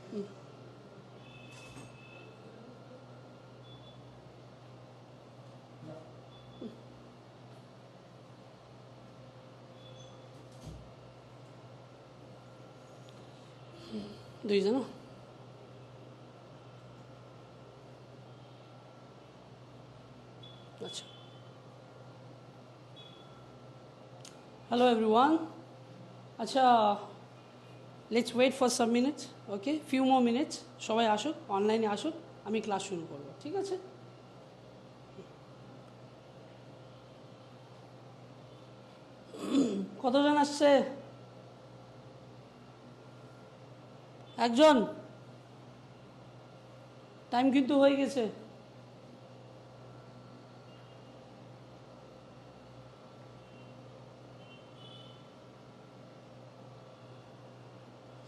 দুইজন আচ্ছা hello everyone আচ্ছা let's wait for some minutes okay few more minutes সবাই আসুক অনলাইনে আসুক আমি ক্লাস শুরু করব ঠিক আছে কতজন আসছে একজন টাইম কিন্তু হয়ে গেছে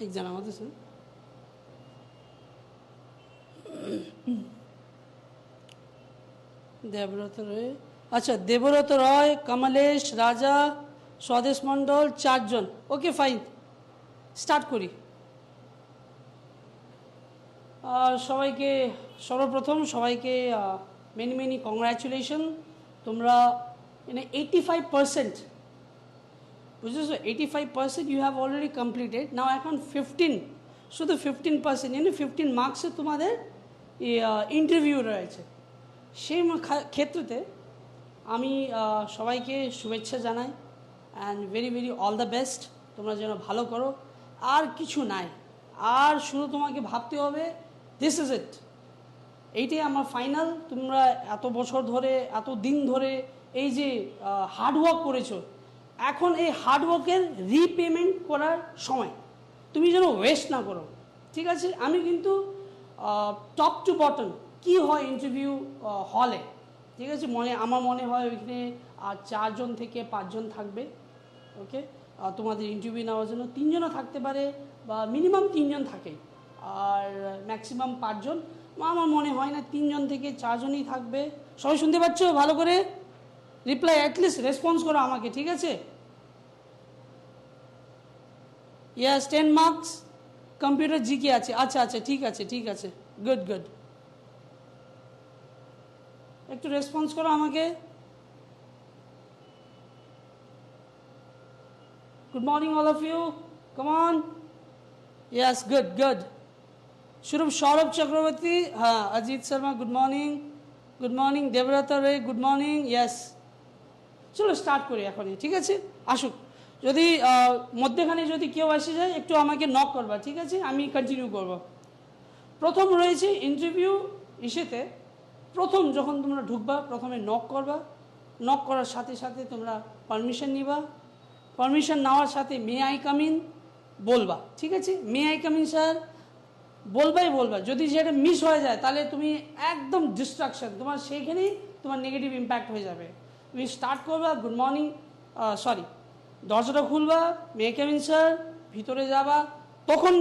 একজন আমাদের দেবব্রত রয় আচ্ছা দেবব্রত রয় কমলেশ রাজা স্বদেশ মণ্ডল চারজন ওকে ফাইন স্টার্ট করি সবাইকে সর্বপ্রথম সবাইকে মেনি মেনি কংগ্র্যাচুলেশন তোমরা 85% বুঝেছো 85% ইউ হ্যাভ অলরেডি কমপ্লিটেড নাও এখন 15 শুধু 15% 15 মার্কসে তোমাদের ইন্টারভিউ রয়েছে সেই ক্ষেত্রেতে আমি সবাইকে শুভেচ্ছা জানাই and very very all the best তোমরা যেন ভালো করো আর কিছু নাই আর শুধু তোমাকে ভাবতে হবে দিস ইজ ইট এইটাই আমার ফাইনাল তোমরা এত বছর ধরে এত দিন ধরে এই যে হার্ডওয়ার্ক করেছো এখন এই হার্ডওয়ার্কের রিপেমেন্ট করার সময় তুমি যেন ওয়েস্ট না করো ঠিক আছে আমি কিন্তু টপ টু বটম কী হয় ইন্টারভিউ হলে ঠিক আছে আমার মনে হয় ওইখানে 4 জন থেকে 5 জন থাকবে ওকে তোমাদের ইন্টারভিউ নেওয়ার জন্য 3 জনও থাকতে পারে বা মিনিমাম 3 জন থাকে আর ম্যাক্সিমাম 5 জন আমার মনে হয় না 3 জন থেকে 4 জনই থাকবে সবাই শুনতে পাচ্ছ ভালো করে রিপ্লাই অ্যাটলিস্ট রেসপন্স করো আমাকে ঠিক আছে ইয়াস 10 মার্কস কম্পিউটার জিকে আছে আচ্ছা আচ্ছা ঠিক আছে গুড গুড একটু রেসপন্স করো আমাকে good morning all of you come on yes good good শুরু সৌরভ চক্রবর্তী হ্যাঁ Ajit Sharma good morning Debabrata Ray good morning ইয়াস চলো স্টার্ট করি এখনই ঠিক আছে আসুক যদি মধ্যেখানে যদি কেউ এসে যায় একটু আমাকে নক করবা ঠিক আছে আমি কন্টিনিউ করব প্রথম রয়েছে ইন্টারভিউ ইসেতে প্রথম যখন তোমরা ঢুকবা প্রথমে নক করবা নক করার সাথে সাথে তোমরা পারমিশন নিবা পারমিশন নেওয়ার সাথে মে আই কাম ইন বলবা ঠিক আছে may I come in sir বলবা যদি সেটা মিস হয়ে যায় তাহলে তুমি একদম ডিস্ট্রাকশন তোমার সেইখানেই তোমার নেগেটিভ ইম্প্যাক্ট হয়ে যাবে তুমি স্টার্ট করবা গুড মর্নিং সরি দরজাটা খুলবা মে কাম ইন স্যার ভিতরে যাবা তখন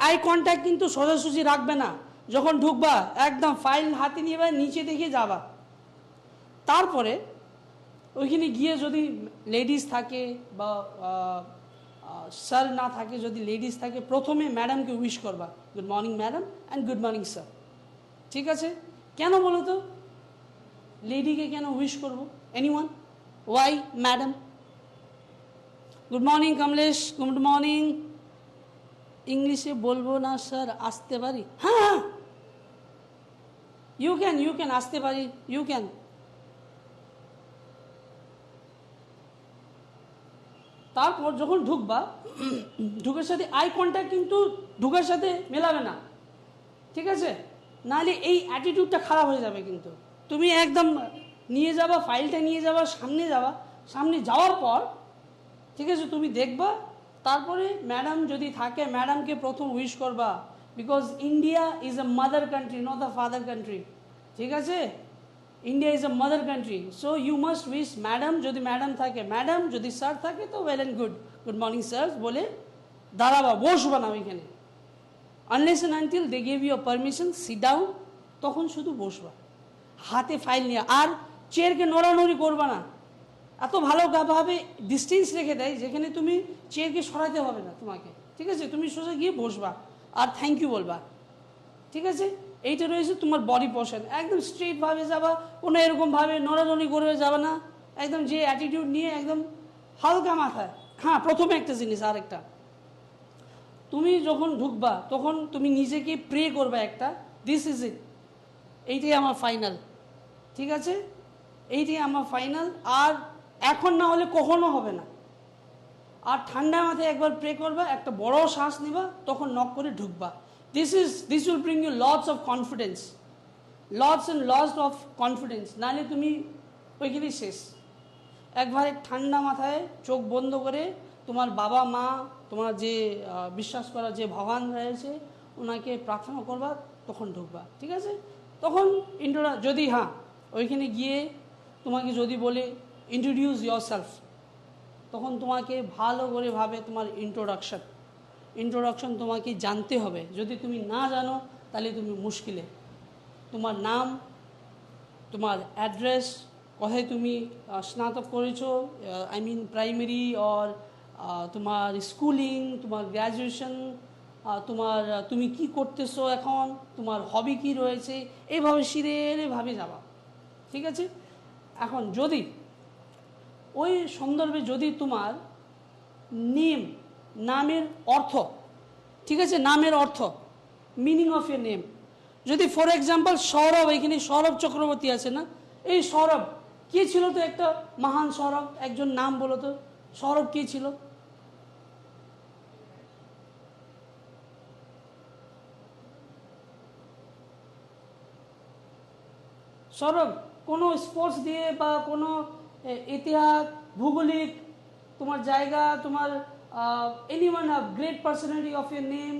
আই কন্ট্যাক্ট কিন্তু সোজাসুজি রাখবে না যখন ঢুকবা একদম ফাইল হাতে নিয়ে নিচে দেখে যাবা তারপরে ওইখানে গিয়ে যদি লেডিস থাকে বা স্যার না থাকে যদি লেডিস থাকে প্রথমে ম্যাডামকে উইশ করবা good morning madam and good morning sir ঠিক আছে কেন বলো তো লেডিকে কেন উইশ করবো anyone why madam good morning Kamlesh good morning ইংলিশে বলবো না স্যার আসতে পারি হ্যাঁ ইউ ক্যান আসতে পারি ইউ ক্যান তারপর যখন ঢুকবা ঢুকের সাথে আই কন্ট্যাক্ট কিন্তু ঢুকের সাথে মেলাবে না ঠিক আছে নাহলে এই অ্যাটিটিউডটা খারাপ হয়ে যাবে কিন্তু তুমি একদম নিয়ে যাবা ফাইলটা নিয়ে যাবা সামনে যাওয়ার পর ঠিক আছে তুমি দেখবা তারপরে ম্যাডাম যদি থাকে ম্যাডামকে প্রথম উইশ করবা because India is a mother country not the father country ঠিক আছে India is a mother country so you must wish madam যদি ম্যাডাম থাকে ম্যাডাম যদি স্যার থাকে তো well and good morning sir বলে দাঁড়াবা বসবা না ওইখানে unless and until they gave you permission sit down তখন শুধু বসবা হাতে ফাইল নিয়ে আর চেয়ারকে নড়ানড়ি করবা না এত ভালোভাবে ডিস্টেন্স রেখে দেয় যেখানে তুমি চেয়ারকে সরাতে হবে না তোমাকে ঠিক আছে তুমি সোজা গিয়ে বসবা আর থ্যাংক ইউ বলবা, ঠিক আছে? এইটা রয়েছে তোমার বডি পোর্শন, একদম স্ট্রেটভাবে যাবা, কোনো এরকমভাবে নড়ানড়ি করে যাবে না, একদম যে অ্যাটিটিউড নিয়ে একদম হালকা মাথায়। হ্যাঁ, প্রথমে একটা জিনিস, আর একটা, তুমি যখন ঢুকবা তখন তুমি নিজেকে প্রে করবা একটা, দিস ইজ ইট, এইটাই আমার ফাইনাল, ঠিক আছে? এইটাই আমার ফাইনাল, আর এখন না হলে কখনো হবে না। আর ঠান্ডা মাথায় একবার প্রে করবা, একটা বড় শ্বাস নিবা, তখন নক করে ঢুকবা। This will bring you lots of confidence, lots and lots of confidence. নাহলে তুমি ওইখানেই শেষ। একবারে ঠান্ডা মাথায় চোখ বন্ধ করে তোমার বাবা মা, তোমার যে বিশ্বাস করা যে ভগবান রয়েছে, ওনাকে প্রার্থনা করবা, তখন ঢুকবা, ঠিক আছে? তখন যদি হ্যাঁ ওইখানে গিয়ে তোমাকে যদি বলে ইন্ট্রোডিউস ইয়োর সেলফ, তখন তোমাকে ভালো করে ভাবে তোমার ইন্ট্রোডাকশন তোমাকে জানতে হবে। যদি তুমি না জানো তাহলে তুমি মুশকিলে। তোমার নাম, তোমার অ্যাড্রেস, কোথায় তুমি স্নাতক করেছো, আই মিন প্রাইমারি অর তোমার স্কুলিং, তোমার গ্র্যাজুয়েশন, তুমি কি করতেছো এখন, তোমার হবি কি রয়েছে, এইভাবে সিরিয়ালভাবে যাবা, ঠিক আছে? এখন যদি ওই সন্দর্ভে যদি তোমার নামের অর্থ, ঠিক আছে, নামের অর্থ, মিনিং অফ এ নেম, যদি ফর এক্সাম্পল সৌরভ, এখানে সৌরভ চক্রবর্তী আছে না, এই সৌরভ কে ছিল? তো একটা মহান সৌরভ, একজন নাম বলো তো, সৌরভ কে ছিল? সৌরভ কোনো স্পোর্টস দিয়ে বা কোনো ইতিহাস, ভূগোলিক, তোমার জায়গা, তোমার anyone great personality of your name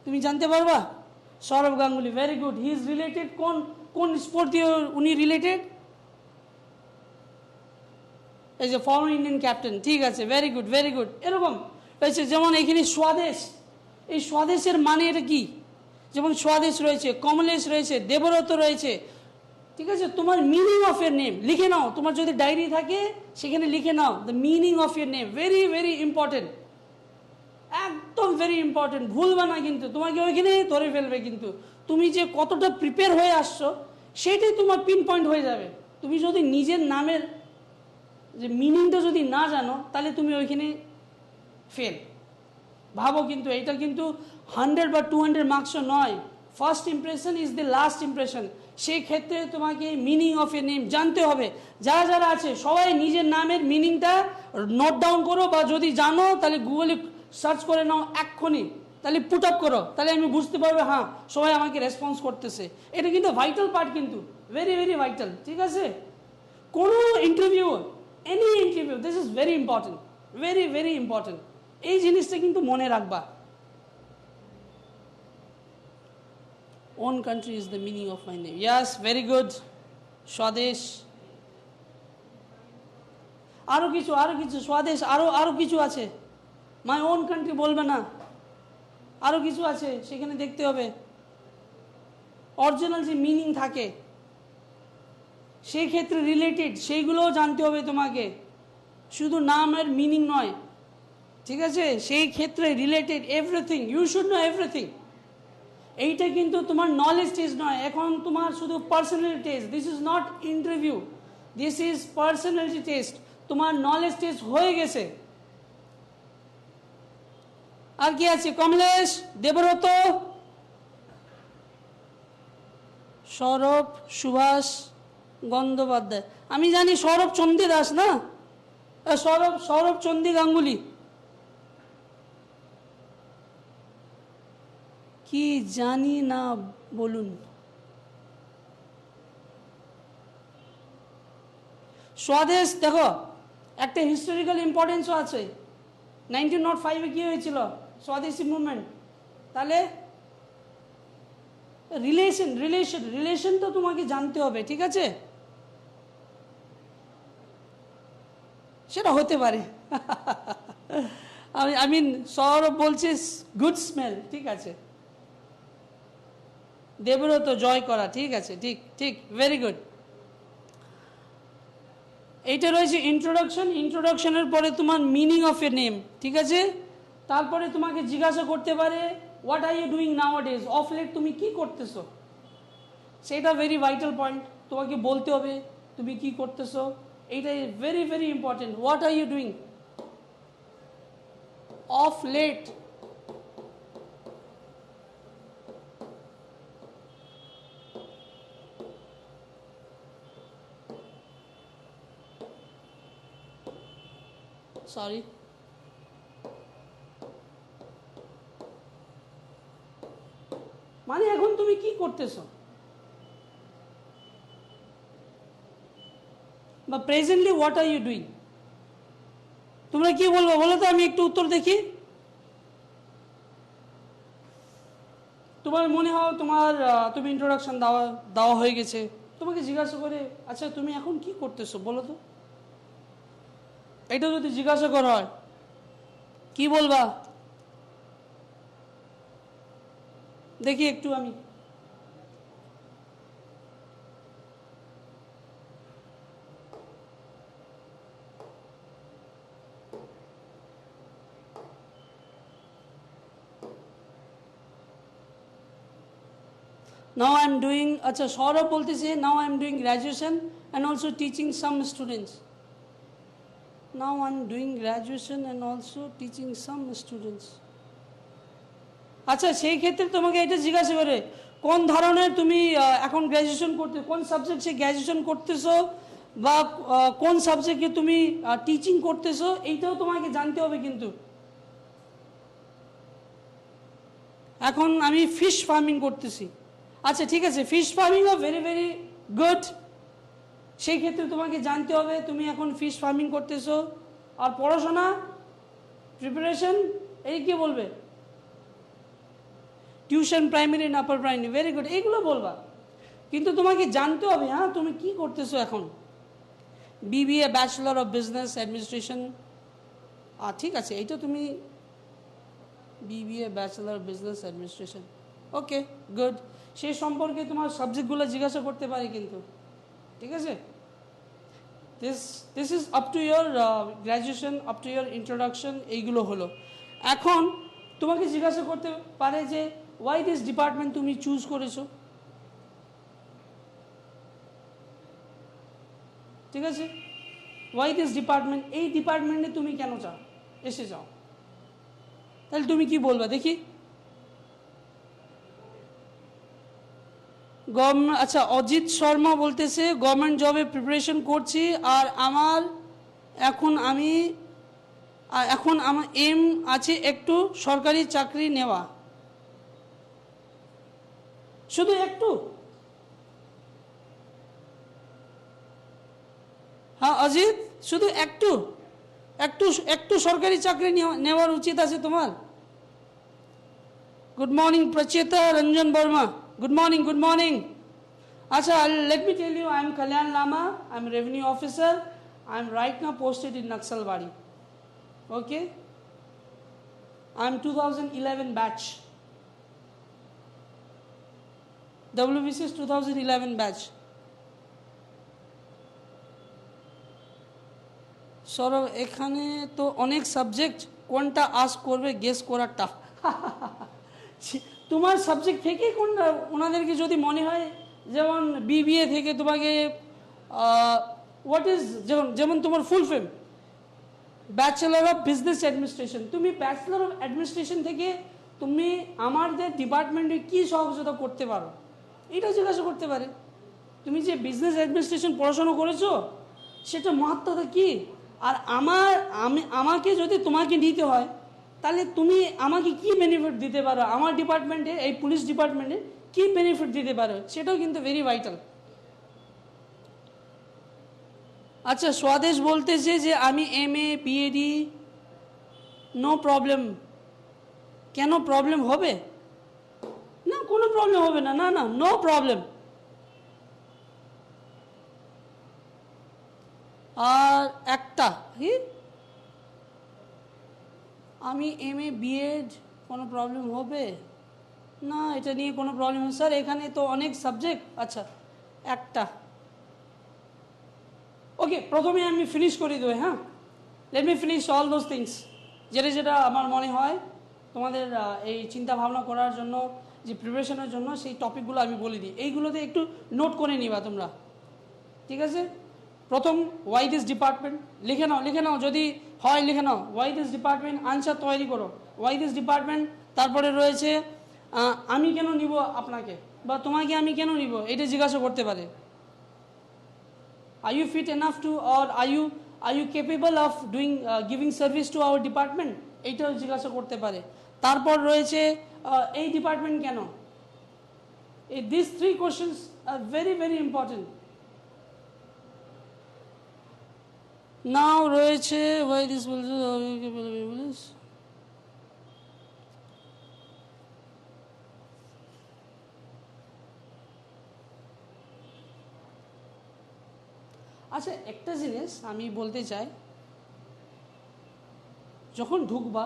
তুমি জানতে পারবা? Sourav Ganguly, very good. He is related কোন স্পোর্ট দিয়ে উনি রিলেটেড? এই যে ফর্মার ইন্ডিয়ান ক্যাপ্টেন, ঠিক আছে, ভেরি গুড, ভেরি গুড। এরকম রয়েছে, যেমন এখানে স্বদেশ, এই স্বদেশের মানে এটা কি? যেমন স্বদেশ রয়েছে, কমলেশ রয়েছে, দেবরত রয়েছে, ঠিক আছে? তোমার মিনিং অফ ইয়ার নেম লিখে নাও, তোমার যদি ডায়েরি থাকে সেখানে লিখে নাও the meaning of your name, very very important, একদম ভেরি ইম্পর্টেন্ট, ভুলবা না কিন্তু, তোমাকে ওইখানে ধরে ফেলবে কিন্তু। তুমি যে কতটা প্রিপেয়ার হয়ে আসছো সেটাই তোমার পিন পয়েন্ট হয়ে যাবে। তুমি যদি নিজের নামের যে মিনিংটা যদি না জানো তাহলে তুমি ওইখানে ফেল। ভাবো কিন্তু এটা কিন্তু 100 বা 200 মার্কসও নয়, first impression is the last impression. সেই ক্ষেত্রে তোমাকে মিনিং অফ এ নেম জানতে হবে। যারা যারা আছে সবাই নিজের নামের মিনিংটা নোট ডাউন করো, বা যদি জানো তাহলে গুগলে সার্চ করে নাও এক্ষুনি, তাহলে পুট আপ করো, তাহলে আমি বুঝতে পারবো হ্যাঁ সবাই আমাকে রেসপন্স করতেছে। এটা কিন্তু ভাইটাল পার্ট, কিন্তু ভেরি ভেরি ভাইটাল, ঠিক আছে? কোনো interview, any interview, this is very important, very very important. এই জিনিসটা কিন্তু মনে রাখবা। Own country is the meaning of my name. Yes, very good. স্বদেশ, আরো কিছু স্বদেশ, আরো কিছু আছে। মাই ওন কান্ট্রি বলবে না, আরো কিছু আছে, সেখানে দেখতে হবে অরিজিনাল যে মিনিং থাকে, সেই ক্ষেত্রে রিলেটেড সেইগুলোও জানতে হবে তোমাকে, শুধু নামের মিনিং নয়, ঠিক আছে? সেই ক্ষেত্রে related everything, you should know everything. এইটা কিন্তু তোমার নলেজ টেস্ট নয়, এখন তোমার শুধু personality test. This is not interview, this is personality test. তোমার নলেজ টেস্ট হয়ে গেছে। আর কি আছে? কমলেশ, দেবব্রত, সৌরভ সুভাষ গঙ্গোপাধ্যায়। আমি জানি সৌরভ চন্দ্রী দাস না, সৌরভ চন্দ্রী গাঙ্গুলি, কি জানি না বলুন। স্বদেশ দেখো একটা হিস্টোরিক্যাল ইম্পর্টেন্সও আছে। 1905 কি হয়েছিল? স্বদেশী মুভমেন্ট। তাহলে রিলেশন তো তোমাকে জানতে হবে, ঠিক আছে? সেটা হতে পারে আই মিন সৌরভ বলছে গুড স্মেল, ঠিক আছে। দেবব্রত জয় করা, ঠিক আছে, ঠিক ঠিক, ভেরি গুড। এইটা রয়েছে ইন্ট্রোডাকশনের পরে তোমার মিনিং অফ এ নেম, ঠিক আছে? তারপরে তোমাকে জিজ্ঞাসা করতে পারে what are you doing nowadays, of late তুমি কি করতেছো, সেটা ভেরি ভাইটাল পয়েন্ট, তোমাকে বলতে হবে তুমি কি করতেছো, এইটাই very very important. What are you doing of late. Sorry, মানে এখন তুমি কি করতেছো, বা presently what are you doing, তোমরা কি বলবো বলো তো, আমি একটু উত্তর দেখি। তোমার মনে হয় তুমি ইন্ট্রোডাকশন দেওয়া হয়ে গেছে, তোমাকে জিজ্ঞাসা করে আচ্ছা তুমি এখন কি করতেছো বলো তো, এটা যদি জিজ্ঞাসা করা হয় কি বলবা দেখি একটু আমি। Now I am doing, अच्छा सौरभ बोलते से now I am doing graduation and also teaching some students. Now I am doing graduation and also teaching some students. আচ্ছা সেই ক্ষেত্রে তোমাকে এটা জিজ্ঞাসা করে কোন ধরনের তুমি এখন গ্র্যাজুয়েশন করতে, কোন সাবজেক্টে গ্র্যাজুয়েশন করতেছো বা কোন সাবজেক্টে তুমি টিচিং করতেছো, এইটাও তোমাকে জানতে হবে কিন্তু। এখন আমি ফিশ ফার্মিং করতেছি, আচ্ছা ঠিক আছে, ফিশ ফার্মিংও ভেরি ভেরি গুড, সেই ক্ষেত্রে তোমাকে জানতে হবে তুমি এখন ফিশ ফার্মিং করতেছো। আর পড়াশোনা প্রিপারেশন, এই কি বলবে, tuition primary and upper primary, very good, এইগুলো বলবা, কিন্তু তোমাকে জানতে হবে হ্যাঁ তুমি কি করতেছো এখন। BBA bachelor of business administration, ঠিক আছে, এইটা তুমি BBA bachelor of business administration, okay good, সেই সম্পর্কে তোমার সাবজেক্টগুলো জিজ্ঞাসা করতে পারি কিন্তু, ঠিক আছে। This is up to your graduation, up to your introduction, এইগুলো হলো। এখন তোমাকে জিজ্ঞাসা করতে পারে যে ওয়াই দিস ডিপার্টমেন্ট তুমি চুজ করেছো, ঠিক আছে, ওয়াই দিস ডিপার্টমেন্ট, এই ডিপার্টমেন্টে তুমি কেন এসে যাও, তাহলে তুমি কি বলবা দেখি। গভর্নমেন্ট, আচ্ছা অজিত শর্মা বলতেছে গভর্নমেন্ট জবে প্রিপারেশন করছি আর এখন আমার এম আছে একটু সরকারি চাকরি নেওয়া, শুধু একটু, হ্যাঁ অজিত, শুধু একটু একটু একটু সরকারি চাকরি নেওয়ার উচিত আছে তোমার। Good morning Pracheta Ranjan Barma, good morning, good morning. Acha, let me tell you, I am Kalyan Lama, I am revenue officer, I am right now posted in Naxalbari, okay, I am 2011 batch, WBCS 2011 batch. Sourav এখানে তো অনেক subject, কোনটা ask করবে guess করা tough. তোমার subject থেকে কোনটা ওনাদেরকে যদি মনে হয়, যেমন বিবিএ থেকে তোমাকে হোয়াট ইজ, যেমন তোমার ফুল ফেম ব্যাচেলর অফ বিজনেস অ্যাডমিনিস্ট্রেশন, তুমি ব্যাচেলর অফ অ্যাডমিনিস্ট্রেশন থেকে তুমি আমাদের ডিপার্টমেন্টে কি সহযোগিতা করতে পারো, এটাও জিজ্ঞাসা করতে পারে। তুমি যে বিজনেস অ্যাডমিনিস্ট্রেশন পড়াশোনা করেছো সেটা মহত্বটা কি, আর আমাকে যদি তোমাকে নিতে হয় তাহলে তুমি আমাকে কি বেনিফিট দিতে পারো, আমার ডিপার্টমেন্টে এই পুলিশ ডিপার্টমেন্টে কি বেনিফিট দিতে পারো, সেটাও কিন্তু ভেরি ভাইটাল। আচ্ছা স্বদেশ বলতেছে যে আমি এমএ বিএডি, নো প্রবলেম, কেন প্রবলেম হবে, না কোনো প্রবলেম হবে না, না না নো প্রবলেম। আর একটা কি, আমি এমএ বিএড কোনো প্রবলেম হবে না, এটা নিয়ে কোনো প্রবলেম হবে স্যার, এখানে তো অনেক সাবজেক্ট, আচ্ছা একটা, ওকে প্রথমে আমি ফিনিশ করে দেবো, হ্যাঁ let me finish all those things, যেটা যেটা আমার মনে হয় তোমাদের এই চিন্তা ভাবনা করার জন্য, যে প্রিপারেশনের জন্য সেই টপিকগুলো আমি বলে দিই। এইগুলোতে একটু নোট করে নিবা তোমরা, ঠিক আছে? প্রথম ওয়াই দিস ডিপার্টমেন্ট লিখে নাও, যদি হয় লিখে নাও ওয়াই দিস ডিপার্টমেন্ট, আনসার তৈরি করো ওয়াই দিস ডিপার্টমেন্ট। তারপরে রয়েছে আমি কেন নিব আপনাকে বা তোমাকে আমি কেন নিব, এটা জিজ্ঞাসা করতে পারে। Are you fit enough to, or are you capable of doing giving service to our department, এইটাও জিজ্ঞাসা করতে পারে। তারপর রয়েছে এই ডিপার্টমেন্ট কেন। This 3 questions are very very important. Now রয়েছে why this will আচ্ছা, একটা জিনিস আমি বলতে চাই, যখন ঢুকবা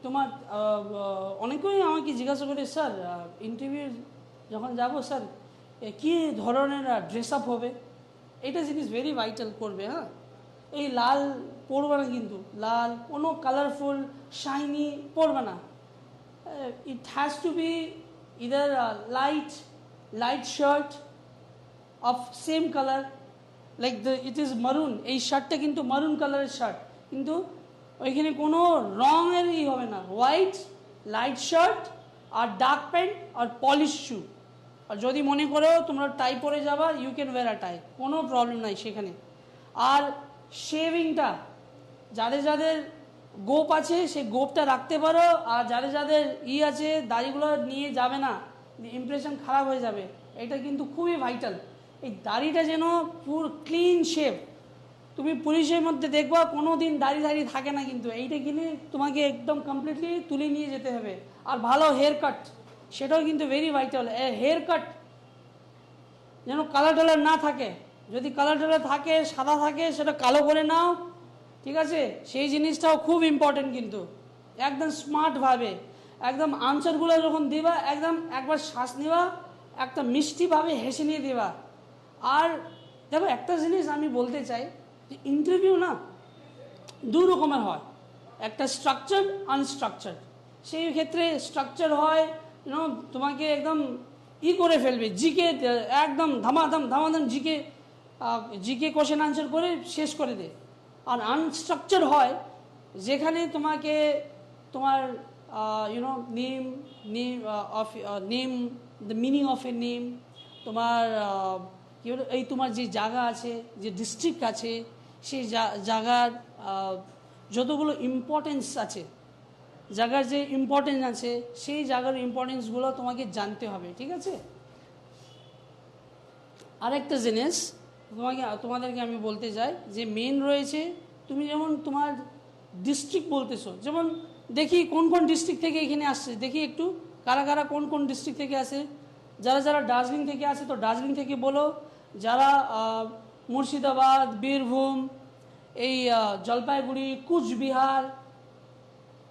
তোমার অনেকেই আমাকে জিজ্ঞাসা করে, স্যার ইন্টারভিউ যখন যাব স্যার কী ধরনের ড্রেস আপ হবে, এটা জিনিস ভেরি ভাইটাল করবে। হ্যাঁ, এই লাল পরবে না, কিন্তু লাল কোনো কালারফুল শাইনি পরবে না। It has to be either light shirt of same colour, like it is maroon. এই শার্টটা কিন্তু মারুন কালারের শার্ট, কিন্তু ওইখানে কোনো রঙের হবে না। হোয়াইট লাইট শার্ট আর ডার্ক প্যান্ট আর পলিশ শু। আর যদি মনে করো তোমরা টাই পরে যাবা, ইউ ক্যান ওয়্যার আ টাই, কোনো প্রবলেম নাই সেখানে। আর শেভিংটা যাদের গোপ আছে সেই গোপটা রাখতে পারো, আর যাদের আছে দাড়িগুলো নিয়ে যাবে না, ইমপ্রেশন খারাপ হয়ে যাবে। এটা কিন্তু খুবই ভাইটাল। এই দাড়িটা যেন পুরো ক্লিন শেভ। তুমি পুলিশের মধ্যে দেখবা কোনো দিন দাড়ি থাকে না, কিন্তু এইটা কিনে তোমাকে একদম কমপ্লিটলি তুলে নিয়ে যেতে হবে। আর ভালো হেয়ার কাট, সেটাও কিন্তু ভেরি ভাইটাল। হেয়ার কাট যেন কালার টালার না থাকে, যদি কালার টালার থাকে, সাদা থাকে, সেটা কালো করে নাও, ঠিক আছে? সেই জিনিসটাও খুব ইম্পর্টেন্ট। কিন্তু একদম স্মার্টভাবে, একদম আনসারগুলো যখন দিবা, একদম একবার শ্বাস নিবা, একটা মিষ্টিভাবে হেসে নিয়ে দিবা। আর দেখো, একটা জিনিস আমি বলতে চাই যে ইন্টারভিউ না 2 রকমের হয়, একটা স্ট্রাকচার্ড, আনস্ট্রাকচার্ড। সেই ক্ষেত্রে স্ট্রাকচার হয় তোমাকে একদম করে ফেলবে, জিকে একদম ধামাধাম জিকে কোশ্চেন আনসার করে শেষ করে দে। আর আনস্ট্রাকচার হয় যেখানে তোমাকে তোমার name the meaning of a name, তোমার কী বলে, এই তোমার যে জায়গা আছে, যে ডিস্ট্রিক্ট আছে, সেই জায়গার যতগুলো ইম্পর্টেন্স আছে, জায়গার যে ইম্পর্টেন্স আছে, সেই জায়গার ইম্পর্টেন্সগুলো তোমাকে জানতে হবে, ঠিক আছে? আরেকটা জিনিস তোমাদেরকে আমি বলতে চাই যে মেন রয়েছে, তুমি যেমন তোমার ডিস্ট্রিক্ট বলতেছো, যেমন দেখি কোন ডিস্ট্রিক্ট থেকে এখানে আসছে, দেখি একটু কারা কোন ডিস্ট্রিক্ট থেকে আসে। যারা দার্জিলিং থেকে আসে তো দার্জিলিং থেকে বলো, যারা মুর্শিদাবাদ, বীরভূম, এই জলপাইগুড়ি, কুচবিহার,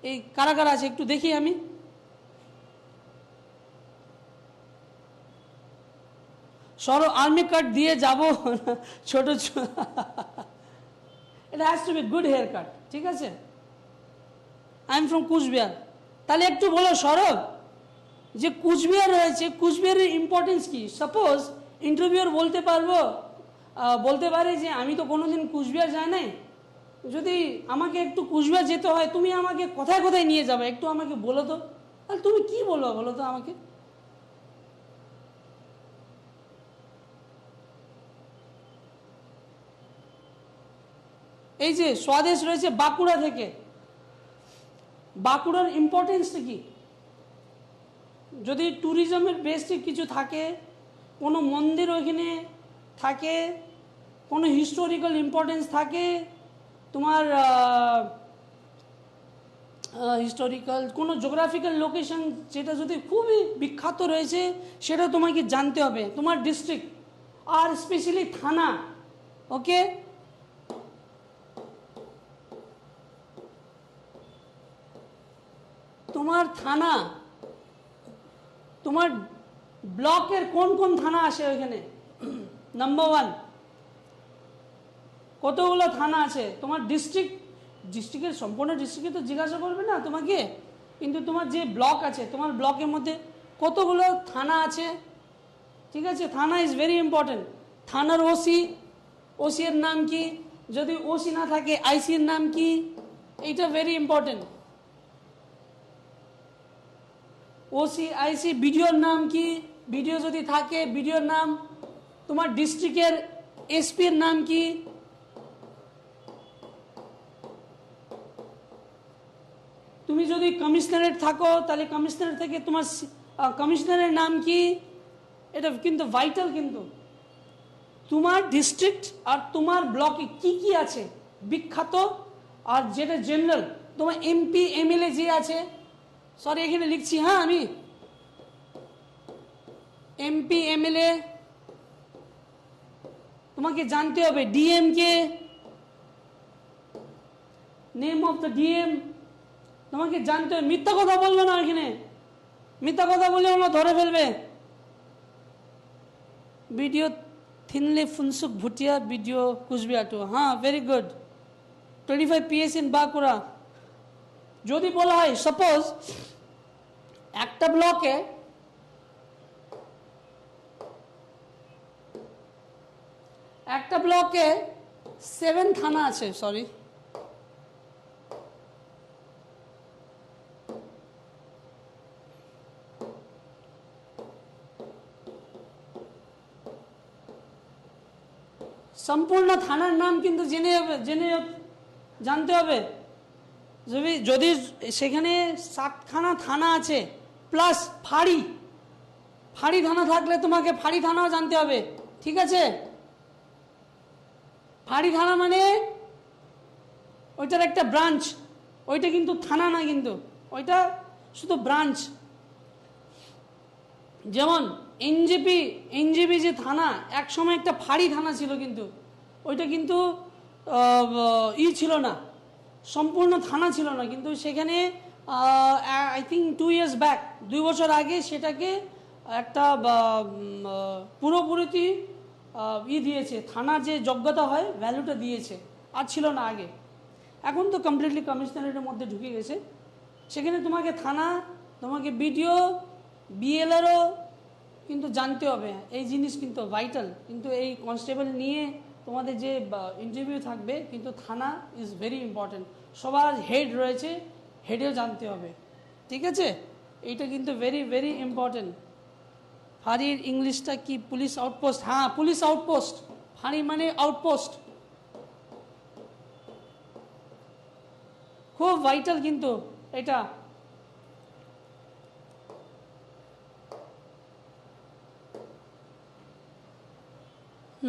এই কারা আছে একটু দেখি আমি। সরো আর্মি কাট দিয়ে যাব ছোট এটা has to be good hair cut, ঠিক আছে? I am from Coochbehar. তাহলে একটু বলো সরব, যে কুচবিহার রয়েছে, কুচবিহারের ইম্পর্টেন্স কি? সাপোজ ইন্টারভিউর বলতে পারে যে আমি তো কোনোদিন কুচবিহার যাই নাই, যদি আমাকে একটু কুচবিহার যেতে হয়, তুমি আমাকে কোথায় নিয়ে যাবে, একটু আমাকে বলো তো। তাহলে তুমি কি বলবো বলো তো আমাকে? এই যে স্বদেশ রয়েছে বাঁকুড়া থেকে, বাঁকুড়ার ইম্পর্টেন্সটা কি? যদি ট্যুরিজমের বেসে কিছু থাকে, কোনো মন্দির ওইখানে থাকে, কোনো হিস্টোরিক্যাল ইম্পর্টেন্স থাকে, তোমার হিস্টোরিক্যাল কোনো জিওগ্রাফিক্যাল লোকেশন যেটা যদি খুবই বিখ্যাত রয়েছে, সেটা তোমাকে জানতে হবে, তোমার ডিস্ট্রিক্ট আর স্পেশালি থানা। ওকে, তোমার থানা, তোমার ব্লকের কোন থানা আসে ওইখানে, নাম্বার 1 কতগুলো থানা আছে, তোমার ডিস্ট্রিক্টের সম্পূর্ণ ডিস্ট্রিক্টে তো জিজ্ঞাসা করবে না তোমাকে, কিন্তু তোমার যে ব্লক আছে, তোমার ব্লকের মধ্যে কতগুলো থানা আছে, ঠিক আছে? থানা ইজ ভেরি ইম্পর্টেন্ট। থানার ওসি, ওসি এর নাম কি, যদি ওসি না থাকে আইসি এর নাম কি, এইটা ভেরি ইম্পর্টেন্ট। ওসি, আইসি, বিডিওর নাম কি, বিডিও যদি থাকে বিডিওর নাম, তোমার ডিস্ট্রিক্টের এসপি এর নাম কি, তুমি যদি কমিশনারেট থাকো তাহলে কমিশনারেট থেকে তোমার কমিশনারের নাম কি, এটা কিন্তু ভাইটাল। কিন্তু তোমার ডিস্ট্রিক্ট আর তোমার ব্লকে কি কি আছে বিখ্যাত, আর যেটা জেনারেল তোমার এমপি এমএলএ যে আছে, সরি এখানে লিখছি, হ্যাঁ আমি এমপি এমএলএ তোমাকে জানতে হবে, DM K, name of the DM তোমাকে জানতে হবে। মিথ্যা কথা বলবে না, এখানে মিথ্যা কথা বলে ওরা ধরে ফেলবে। ভিডিও থিনলে ফুনসুক ভুটিয়া ভিডিও কুচবিহাটু, হ্যাঁ very good. 25 PS in Bankura. যদি বলা হয় সাপোজ একটা ব্লকে একটা ব্লকে 7 থানা আছে, সরি সম্পূর্ণ থানার নাম কিন্তু জেনে জানতে হবে। যদি সেখানে 7খানা থানা আছে প্লাস ফাঁড়ি থানা থাকলে তোমাকে ফাঁড়ি থানাও জানতে হবে, ঠিক আছে? ফাঁড়ি থানা মানে ওইটার একটা ব্রাঞ্চ, ওইটা কিন্তু থানা না, কিন্তু ওইটা শুধু ব্রাঞ্চ। যেমন এনজেপি যে থানা, এক সময় একটা ফাঁড়ি থানা ছিল, কিন্তু ওইটা কিন্তু ই ছিল না, সম্পূর্ণ থানা ছিল না, কিন্তু সেখানে আই থিঙ্ক 2 years ব্যাক, 2 বছর আগে সেটাকে একটা পুরোপুরি দিয়েছে, থানার যে যোগ্যতা হয় ভ্যালুটা দিয়েছে, আর ছিল না আগে। এখন তো কমপ্লিটলি কমিশনারেটের মধ্যে ঢুকে গেছে। সেখানে তোমাকে থানা, তোমাকে বিডিও, বিএলআরও কিন্তু জানতে হবে, এই জিনিস কিন্তু ভাইটাল। কিন্তু এই কনস্টেবল নিয়ে তোমাদের যে ইন্টারভিউ থাকবে, কিন্তু থানা ইজ ভেরি ইম্পর্টেন্ট। সবার হেড রয়েছে, হেডেও জানতে হবে, ঠিক আছে? এইটা কিন্তু ভেরি ভেরি ইম্পর্টেন্ট। ফাঁড়ির ইংলিশটা কি? পুলিশ আউটপোস্ট, হ্যাঁ পুলিশ আউটপোস্ট, ফাঁড়ি মানে আউটপোস্ট, খুব ভাইটাল কিন্তু এটা।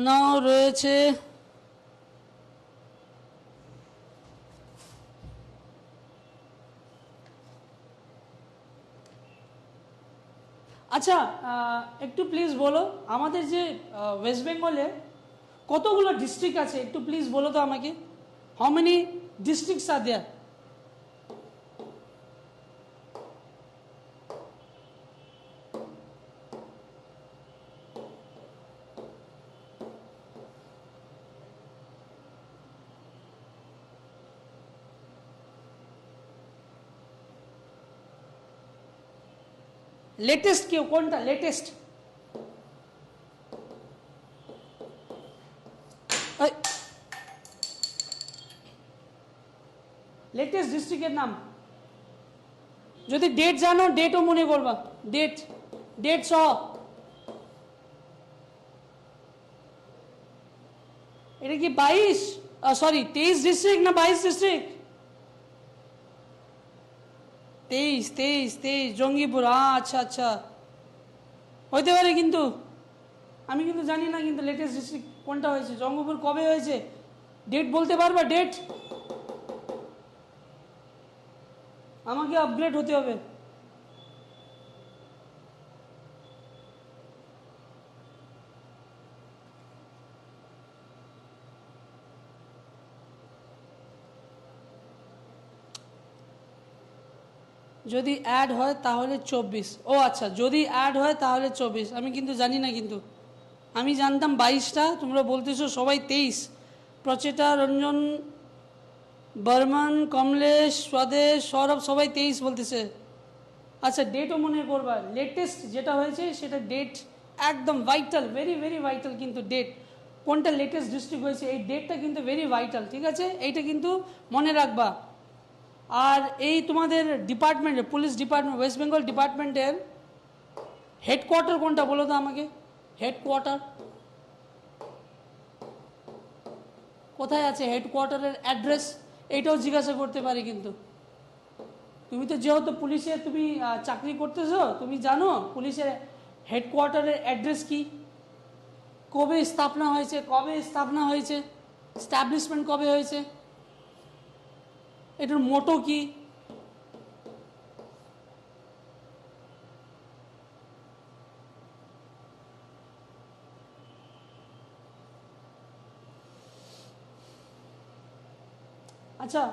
নাও রয়েছে আচ্ছা, একটু প্লিজ বলো আমাদের যে ওয়েস্ট বেঙ্গলে কতগুলো ডিস্ট্রিক্ট আছে, একটু প্লিজ বলো তো আমাকে, how many districts are there? Latest কেউ কোনটা লেটেস্ট? লেটেস্ট ডিস্ট্রিক্টের নাম যদি ডেট জানো, ডেটও মনে করবা, ডেট সহ। এটা কি 23 ডিস্ট্রিক্ট না 22 ডিস্ট্রিক্ট? 23 জঙ্গিপুর, আচ্ছা আচ্ছা হইতে পারে, কিন্তু আমি কিন্তু জানি না কিন্তু লেটেস্ট ডিস্ট্রিক্ট কোনটা হয়েছে, জঙ্গিপুর কবে হয়েছে, ডেট বলতে পারবা? ডেট আমাকে আপগ্রেড হতে হবে। যদি অ্যাড হয় তাহলে 24। ও আচ্ছা, যদি অ্যাড হয় তাহলে 24, আমি কিন্তু জানি না, কিন্তু আমি জানতাম 22টা, তোমরা বলতেছো সবাই 23। প্রচেতা, রঞ্জন, বর্মন, কমলেশ, স্বদেশ, সৌরভ সবাই 23 বলতেছে। আচ্ছা ডেটও মনে করবা, লেটেস্ট যেটা হয়েছে সেটা ডেট একদম ভাইটাল, ভেরি ভেরি ভাইটাল কিন্তু ডেট, কোনটা লেটেস্ট ডিস্ট্রিক্ট হয়েছে এই ডেটটা কিন্তু ভেরি ভাইটাল, ঠিক আছে, এইটা কিন্তু মনে রাখবা। আর এই তোমাদের ডিপার্টমেন্টের, পুলিশ ডিপার্টমেন্ট, ওয়েস্ট বেঙ্গল ডিপার্টমেন্টের হেডকোয়ার্টার কোনটা বলো তো আমাকে, হেডকোয়ার্টার কোথায় আছে, হেডকোয়ার্টারের অ্যাড্রেস এইটাও জিজ্ঞাসা করতে পারি কিন্তু। তুমি তো যেহেতু পুলিশে তুমি চাকরি করতেছো, তুমি জানো পুলিশের হেডকোয়ার্টারের অ্যাড্রেস কি, কবে স্থাপনা হয়েছে, স্ট্যাবলিশমেন্ট কবে হয়েছে, এটার মোটো কি। আচ্ছা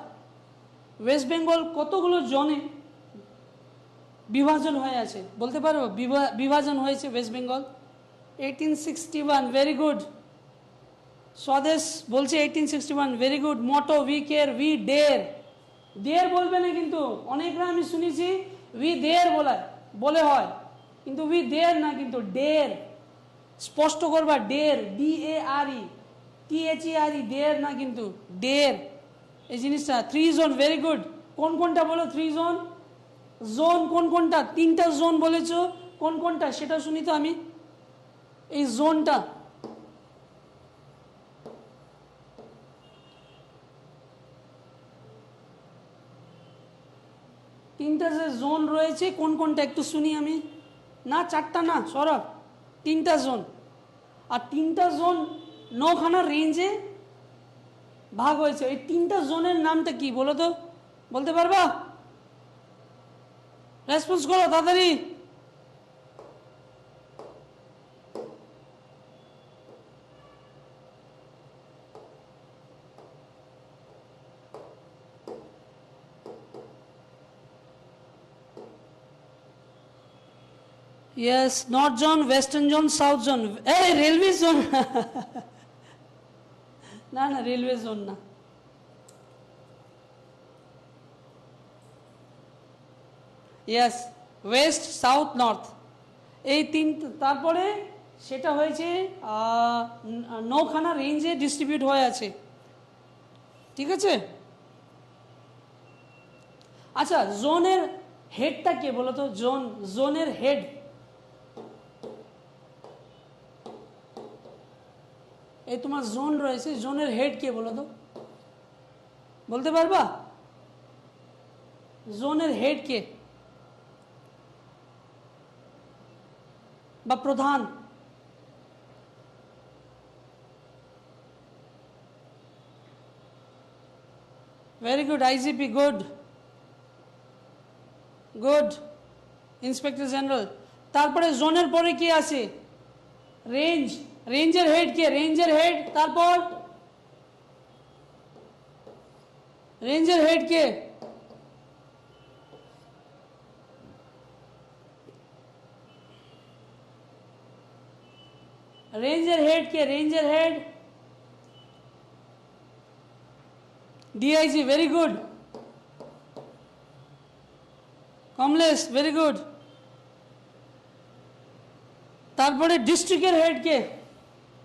ওয়েস্ট বেঙ্গল কতগুলো জোনে বিভাজন হয়ে আছে বলতে পারো, বিভাজন হয়েছে West Bengal? 1861, very good. Swadesh বলছে 1861, very good. Motto, we care, we dare, dare বলবে না কিন্তু, অনেকরা আমি শুনেছি উই দেয়ার বলে হয়, কিন্তু উই দেয়ার না, কিন্তু ডেয়ার স্পষ্ট করবা, ডেয়ার, DARE, THERE, ডেয়ার না কিন্তু ডেয়ার এই জিনিসটা। 3 জোন, ভেরি গুড। কোন কোনটা বলো 3 জোন? জোন কোন কোনটা? 3টা জোন বলেছো, কোন কোনটা সেটা শুনি তো আমি। এই জোনটা তিনটা যে জোন রয়েছে কোন কোনটা একটু শুনি আমি। না 4টা না সরব, 3টা জোন। আর 3টা জোন 9খানা রেঞ্জে ভাগ হয়েছে। এই 3টা জোনের নামটা কি বলো তো, বলতে পারবা? রেসপন্স করো তাড়াতাড়ি। Yes, north zone, western zone, south zone. এই রেলওয়ে জোন না না রেলওয়ে জোন না। ইয়েস, ওয়েস্ট, সাউথ, নর্থ, এই 3। তারপরে সেটা হয়েছে 9খানা রেঞ্জে ডিস্ট্রিবিউট হয়ে আছে, ঠিক আছে। আচ্ছা জোনের হেডটা কে বলো তো, জোনের হেড? এই তোমার জোন রয়েছে, জোনের হেড কে বলো তো, বলতে পারবা? জোনের হেড কে বা প্রধান? Very good, IGP, good good, inspector general. তারপরে জোনের পরে কি আছে? রেঞ্জ, রেঞ্জের হেড কে? রেঞ্জের হেড, তারপর রেঞ্জের হেড কে? রেঞ্জের হেড কে? রেঞ্জের head DIG, very good. Kamlesh, very good. তারপরে ডিস্ট্রিক্টের হেড কে?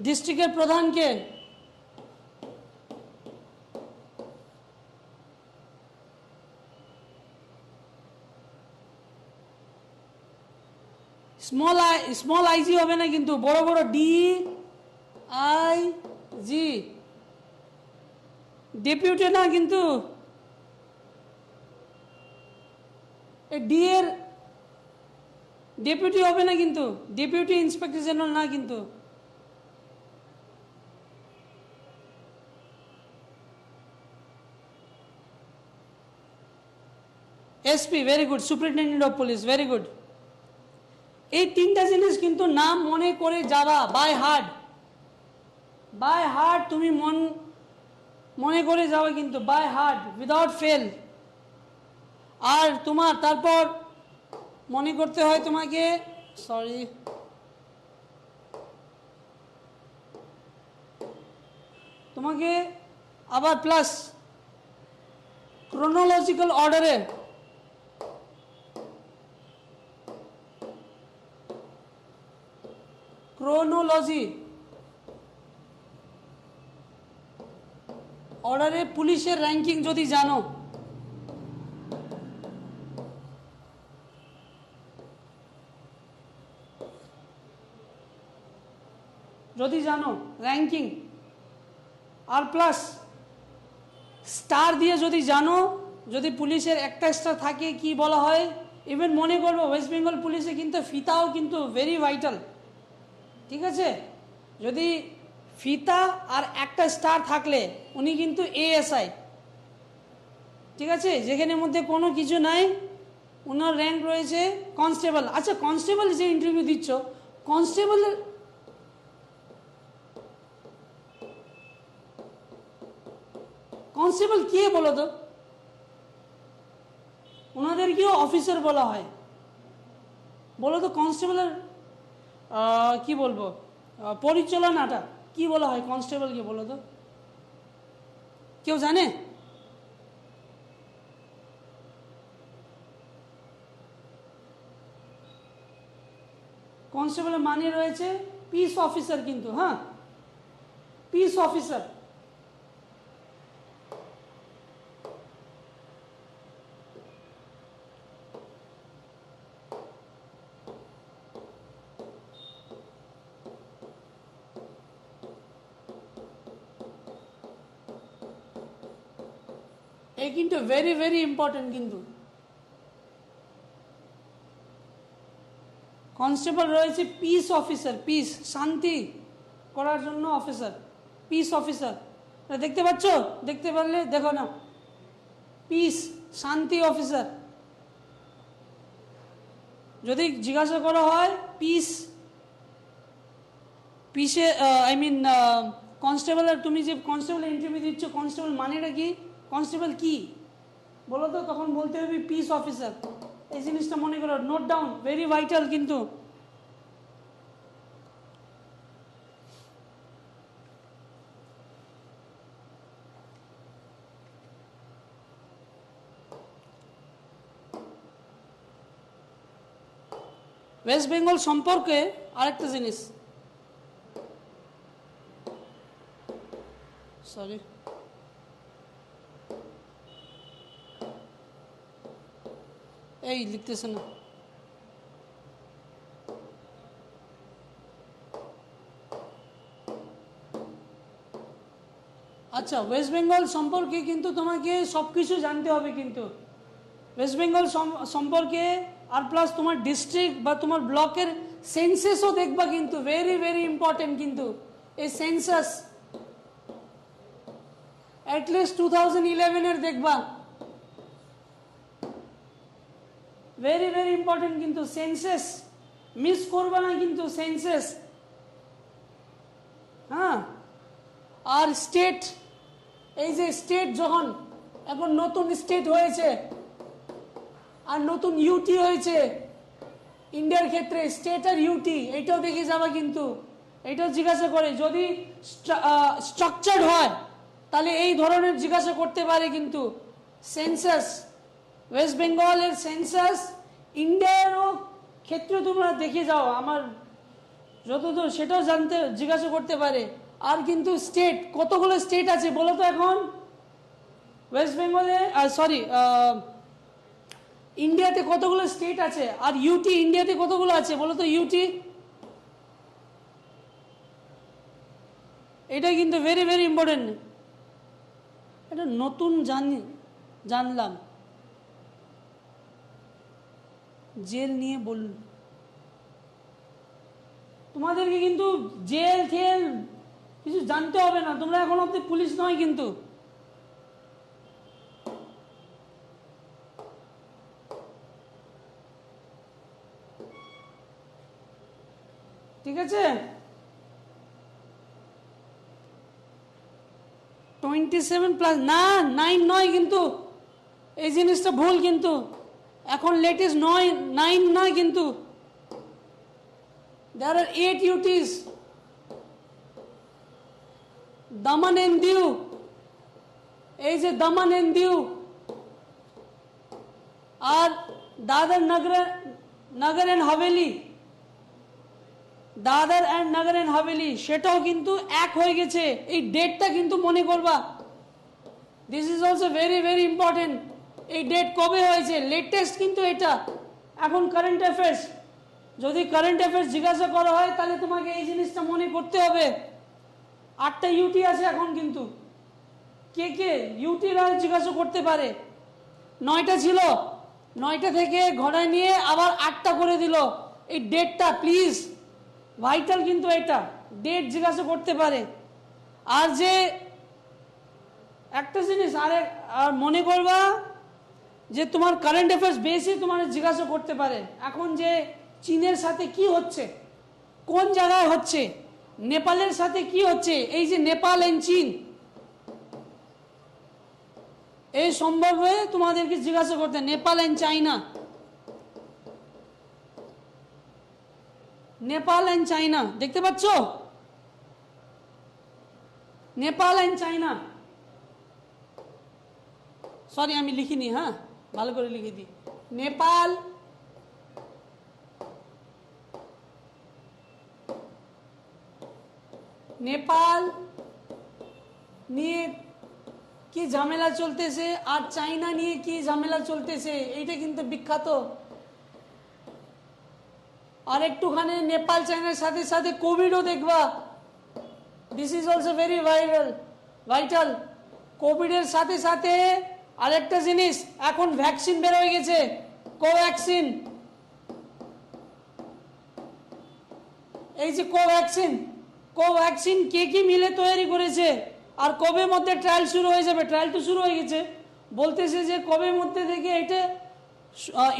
ডিস্ট্রিক্টের প্রধান কে? স্মল IG হবে না কিন্তু, বড় বড় DIG, ডেপুটি না কিন্তু, ডি এর ডেপুটি হবে না কিন্তু, ডেপুটি ইন্সপেক্টর জেনারেল না কিন্তু। SP, very good. Superintendent of police, very good. এই 3টা জিনিস কিন্তু নাম মনে করে যাওয়া, বাই হার্ট, বাই হার্ট তুমি মনে করে যাওয়া কিন্তু, বাই হার্ট, উইদাউট ফেল। আর তোমার তারপর মনে করতে হয় তোমাকে, সরি, তোমাকে আবার প্লাস ক্রোনোলজিক্যাল অর্ডারে ক্রোনোলজি, অর্ডারে পুলিশের র্যাঙ্কিং যদি জানো, র্যাঙ্কিং আর প্লাস স্টার দিয়ে যদি জানো, যদি পুলিশের একটা স্টার থাকে কি বলা হয়, ইভেন মনে করবো ওয়েস্ট বেঙ্গল পুলিশে কিন্তু ফিতাও কিন্তু ভেরি ভাইটাল, ঠিক আছে? যদি ফিতা আর একটা স্টার থাকলে উনি কিন্তু এএসআই, ঠিক আছে? যেখানে মধ্যে কোনো কিছু নাই, ওনার র্যাঙ্ক রয়েছে কনস্টেবল। আচ্ছা, কনস্টেবল যে ইন্টারভিউ দিচ্ছ, কনস্টেবলের কনস্টেবল কে বলো তো? ওনাদেরকেও অফিসার বলা হয়, বলো তো কনস্টেবলের কি বলবো পরিচালনাটা কি বলা হয় কনস্টেবলকে, বলো তো? কেউ জানে? কনস্টেবলের মানে রয়েছে পিস অফিসার, কিন্তু হ্যাঁ, পিস অফিসার। এই কিন্তু ভেরি ভেরি ইম্পর্টেন্ট, কিন্তু কনস্টেবল রয়েছে পিস অফিসার, পিস শান্তি করার জন্য অফিসার, পিস অফিসার। দেখতে পাচ্ছ? দেখতে পারলে দেখো না, পিস শান্তি অফিসার। যদি জিজ্ঞাসা করা হয় পিসে আই মিন কনস্টেবলের, তুমি যে কনস্টেবলের ইন্টারভিউ দিচ্ছ, কনস্টেবল মানেটা কি, কনস্টেবল কি বলো তো? তখন বলতে হবে পিস অফিসার। এই জিনিসটা মনে করো, নোট ডাউন, ভেরি ভাইটাল কিন্তু। ওয়েস্ট বেঙ্গল সম্পর্কে আরেকটা জিনিস, সরি, এই লিখতেছে না। আচ্ছা, ওয়েস্ট বেঙ্গল সম্পর্কে কিন্তু তোমাকে সব কিছু জানতে হবে, কিন্তু ওয়েস্ট বেঙ্গল সম্পর্কে আর প্লাস তোমার ডিস্ট্রিক্ট বা তোমার ব্লকের সেন্সাসও দেখবা, কিন্তু ভেরি ভেরি ইম্পর্টেন্ট কিন্তু এই সেন্সাস। অ্যাটলিস্ট 2011-এর দেখবা, ভেরি ভেরি ইম্পর্টেন্ট কিন্তু সেন্সাস, মিস করবা না কিন্তু সেন্সাস, হ্যাঁ। আর স্টেট, এই যে স্টেট যখন এখন নতুন স্টেট হয়েছে আর নতুন ইউটি হয়েছে ইন্ডিয়ার ক্ষেত্রে, স্টেট আর ইউটি, এইটাও দেখে যাবা কিন্তু। এইটাও জিজ্ঞাসা করে, যদি স্ট্রাকচার্ড হয় তাহলে এই ধরনের জিজ্ঞাসা করতে পারে কিন্তু। সেন্সাস, ওয়েস্ট বেঙ্গলের সেন্সাস ইন্ডিয়ারও ক্ষেত্রে তোমরা দেখে যাও, আমার যতদূর সেটাও জানতে জিজ্ঞাসা করতে পারে। আর কিন্তু স্টেট, কতগুলো স্টেট আছে বলো তো এখন ওয়েস্ট বেঙ্গলে, সরি ইন্ডিয়াতে কতগুলো স্টেট আছে? আর ইউটি ইন্ডিয়াতে কতগুলো আছে বলো তো? ইউটি, এটা কিন্তু ভেরি ভেরি ইম্পর্টেন্ট। এটা নতুন জানলাম, জেল নিয়ে বলুন। তোমাদেরকে কিন্তু জেল ঠেল কিছু জানতে হবে না, তোমরা এখন অব্দি পুলিশ নয় কিন্তু। ঠিক আছে, 27+, না 9 নয় কিন্তু, এই জিনিসটা ভুল কিন্তু। এখন লেটেস্ট 9 নয় কিন্তু, there are 8 UTs, Daman and Diu, এই যে দামান এন্ড দিউ আর Dadra Nagar and Haveli, Dadra and Nagar and Haveli সেটাও কিন্তু এক হয়ে গেছে। এই ডেটটা কিন্তু মনে করবা, this is also very very important. এই ডেট কবে হয়েছে, লেটেস্ট কিন্তু এটা। এখন কারেন্ট অ্যাফেয়ার্স, যদি কারেন্ট অ্যাফেয়ার্স জিজ্ঞাসা করা হয় তাহলে তোমাকে এই জিনিসটা মনে করতে হবে। 8টা ইউটি আছে এখন, কিন্তু কে কে ইউটিরা জিজ্ঞাসা করতে পারে। 9টা ছিল, 9টা থেকে ঘোড়ায় নিয়ে আবার 8টা করে দিল। এই ডেটটা প্লিজ ভাইটাল, কিন্তু এটা ডেট জিজ্ঞাসা করতে পারে। আর যে একটা জিনিস আর মনে করবা যে তোমার কারেন্ট অ্যাফেয়ার্স বেশি তোমার জিজ্ঞাসা করতে পারে। এখন যে চীনের সাথে কি হচ্ছে, কোন জায়গায় হচ্ছে, নেপালের সাথে কি হচ্ছে, এই যে নেপাল এন্ড চীন, এই সম্পর্কে তোমাদেরকে জিজ্ঞাসা করতে। Nepal and China, Nepal and China দেখতে পাচ্ছ, নেপাল এন্ড চাইনা। সরি আমি লিখিনি, হ্যাঁ ভালো করে লিখে দিই। নেপাল নেপাল নিয়ে কি ঝামেলা চলতেছে আর চাইনা নিয়ে কি ঝামেলা চলতেছে, এইটা কিন্তু বিখ্যাত। আর একটুখানি নেপাল চাইনার সাথে সাথে কোভিডও দেখবা, this is also very vital. কোভিডের সাথে সাথে আরেকটা জিনিস, এখন ভ্যাকসিন বের হয়ে গেছে, কোভ্যাক্সিন। এই যে কোভ্যাক্সিন কে কি মিলে তৈরি করেছে, আর কবে মধ্যে ট্রায়াল শুরু হয়ে যাবে। ট্রায়াল তো শুরু হয়ে গেছে, বলতেছে যে কবে মধ্যে থেকে এটা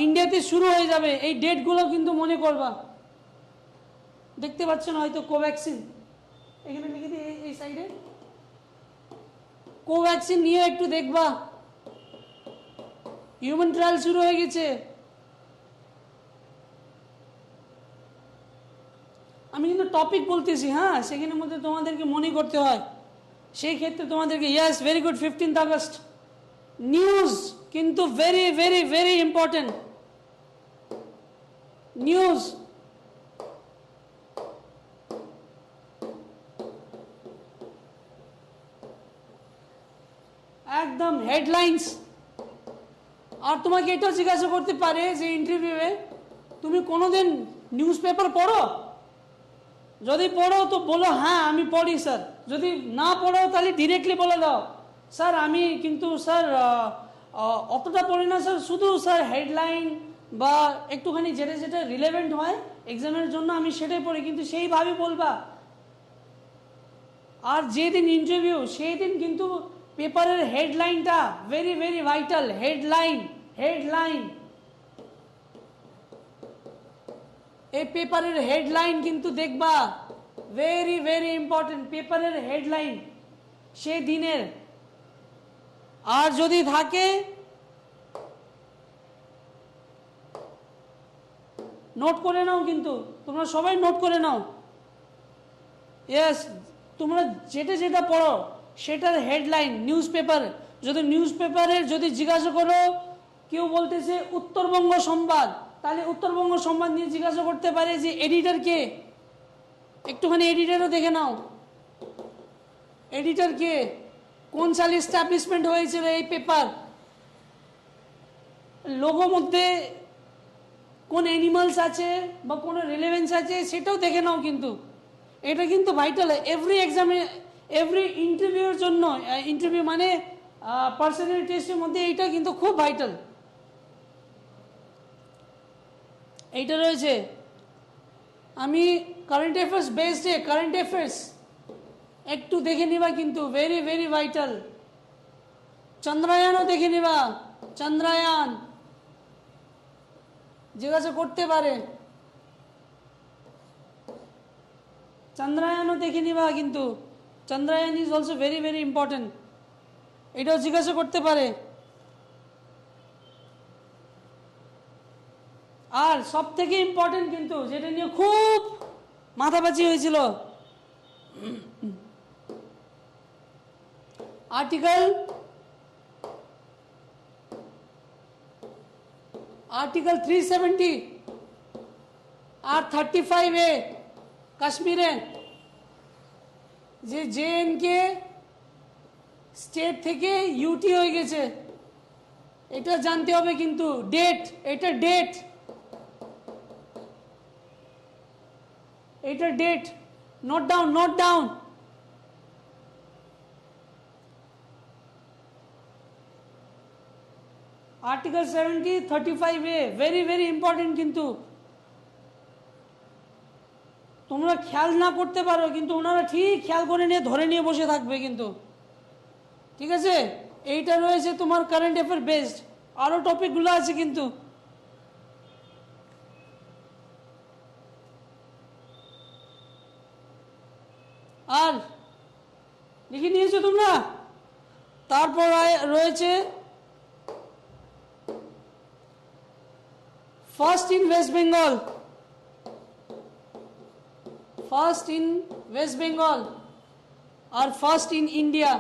ইন্ডিয়াতে শুরু হয়ে যাবে। এই ডেটগুলো কিন্তু মনে করবা। দেখতে পাচ্ছেন হয়তো কোভ্যাক্সিন, এখানে লিখে দিই এই সাইডে, কোভ্যাক্সিন নিয়ে একটু দেখবা। হিউম্যান ট্রায়াল শুরু হয়ে গেছে। আমি কিন্তু টপিক বলতেছি, হ্যাঁ সেখানের মধ্যে তোমাদেরকে মনে করতে হয়। সেই ক্ষেত্রে তোমাদেরকে, yes very good, 15th August news কিন্তু very very very important. News একদম হেডলাইন্স। আর তোমাকে এটাও জিজ্ঞাসা করতে পারে যে ইন্টারভিউয়ে, তুমি কোনোদিন নিউজ পেপার পড়ো? যদি পড়ো তো বলো হ্যাঁ আমি পড়ি স্যার। যদি না পড়ো তাহলে ডিরেক্টলি বলে দাও, স্যার আমি কিন্তু স্যার অতটা পড়ি না স্যার, শুধু স্যার হেডলাইন বা একটুখানি যেটা যেটা রিলেভেন্ট হয় এক্সামের জন্য আমি সেটাই পড়ি, কিন্তু সেইভাবে বলবা। আর যেদিন ইন্টারভিউ সেই দিন কিন্তু পেপারের হেডলাইনটা ভেরি ভেরি ভাইটাল। হেডলাইন এই পেপারের হেডলাইন কিন্তু দেখবা, ভেরি ভেরি ইম্পর্টেন্ট পেপারের হেডলাইন সেই দিনের। আর যদি থাকে নোট করে নাও, কিন্তু তোমরা সবাই নোট করে নাও। ইয়েস, তোমরা যেটা যেটা পড়ো সেটার হেডলাইন নিউজ পেপার। যদি নিউজ পেপারের যদি জিজ্ঞাসা করো, কেউ বলতেছে উত্তরবঙ্গ সংবাদ, তাহলে উত্তরবঙ্গ সংবাদ নিয়ে জিজ্ঞাসা করতে পারে যে এডিটর কে, একটুখানি এডিটরও দেখে নাও। এডিটর কে, কোন সালে এস্টাবলিশমেন্ট হয়েছিল এই পেপার, লোগো মধ্যে কোন অ্যানিমালস আছে বা কোনো রিলেভেন্স আছে সেটাও দেখে নাও। কিন্তু এটা কিন্তু ভাইটাল। এভরি এক্সামে, এভরি ইন্টারভিউর জন্য, ইন্টারভিউ মানে পার্সোনাল টেস্টের মধ্যে এইটা কিন্তু খুব ভাইটাল। এইটা রয়েছে। আমি কারেন্ট অ্যাফেয়ার্স বেসডে, কারেন্ট অ্যাফেয়ার্স একটু দেখে নিবা, কিন্তু ভেরি ভেরি ভাইটাল। চন্দ্রায়নও দেখে নিবা, চন্দ্রায়ন জিজ্ঞাসা করতে পারে, চন্দ্রায়নও দেখে নিবা, কিন্তু Chandrayaan is also very very important, এটাও জিজ্ঞাসা করতে পারে। আর সব থেকে ইম্পর্টেন্ট কিন্তু যেটা নিয়ে খুব মাথাপাচি হয়েছিল, আর্টিকেল 370 আর 35A কাশ্মীরে যে JNK স্টেট থেকে UT হয়ে গেছে, এটা জানতে হবে কিন্তু। ডেট, এটা ডেট, এটা date, note down, note down. Article 70 35A very very important কিন্তু। তোমরা খেয়াল না করতে পারো কিন্তু ওনারা ঠিক খেয়াল করে নিয়ে ধরে নিয়ে বসে থাকবে কিন্তু, ঠিক আছে। এইটা রয়েছে তোমার কারেন্ট অ্যাফেয়ার বেসড, আরো টপিকগুলো আছে কিন্তু। আর লিখে নিয়েছো তোমরা? তারপর রয়েছে first in West Bengal, first in West Bengal আর ফার্স্ট ইন ইন্ডিয়া।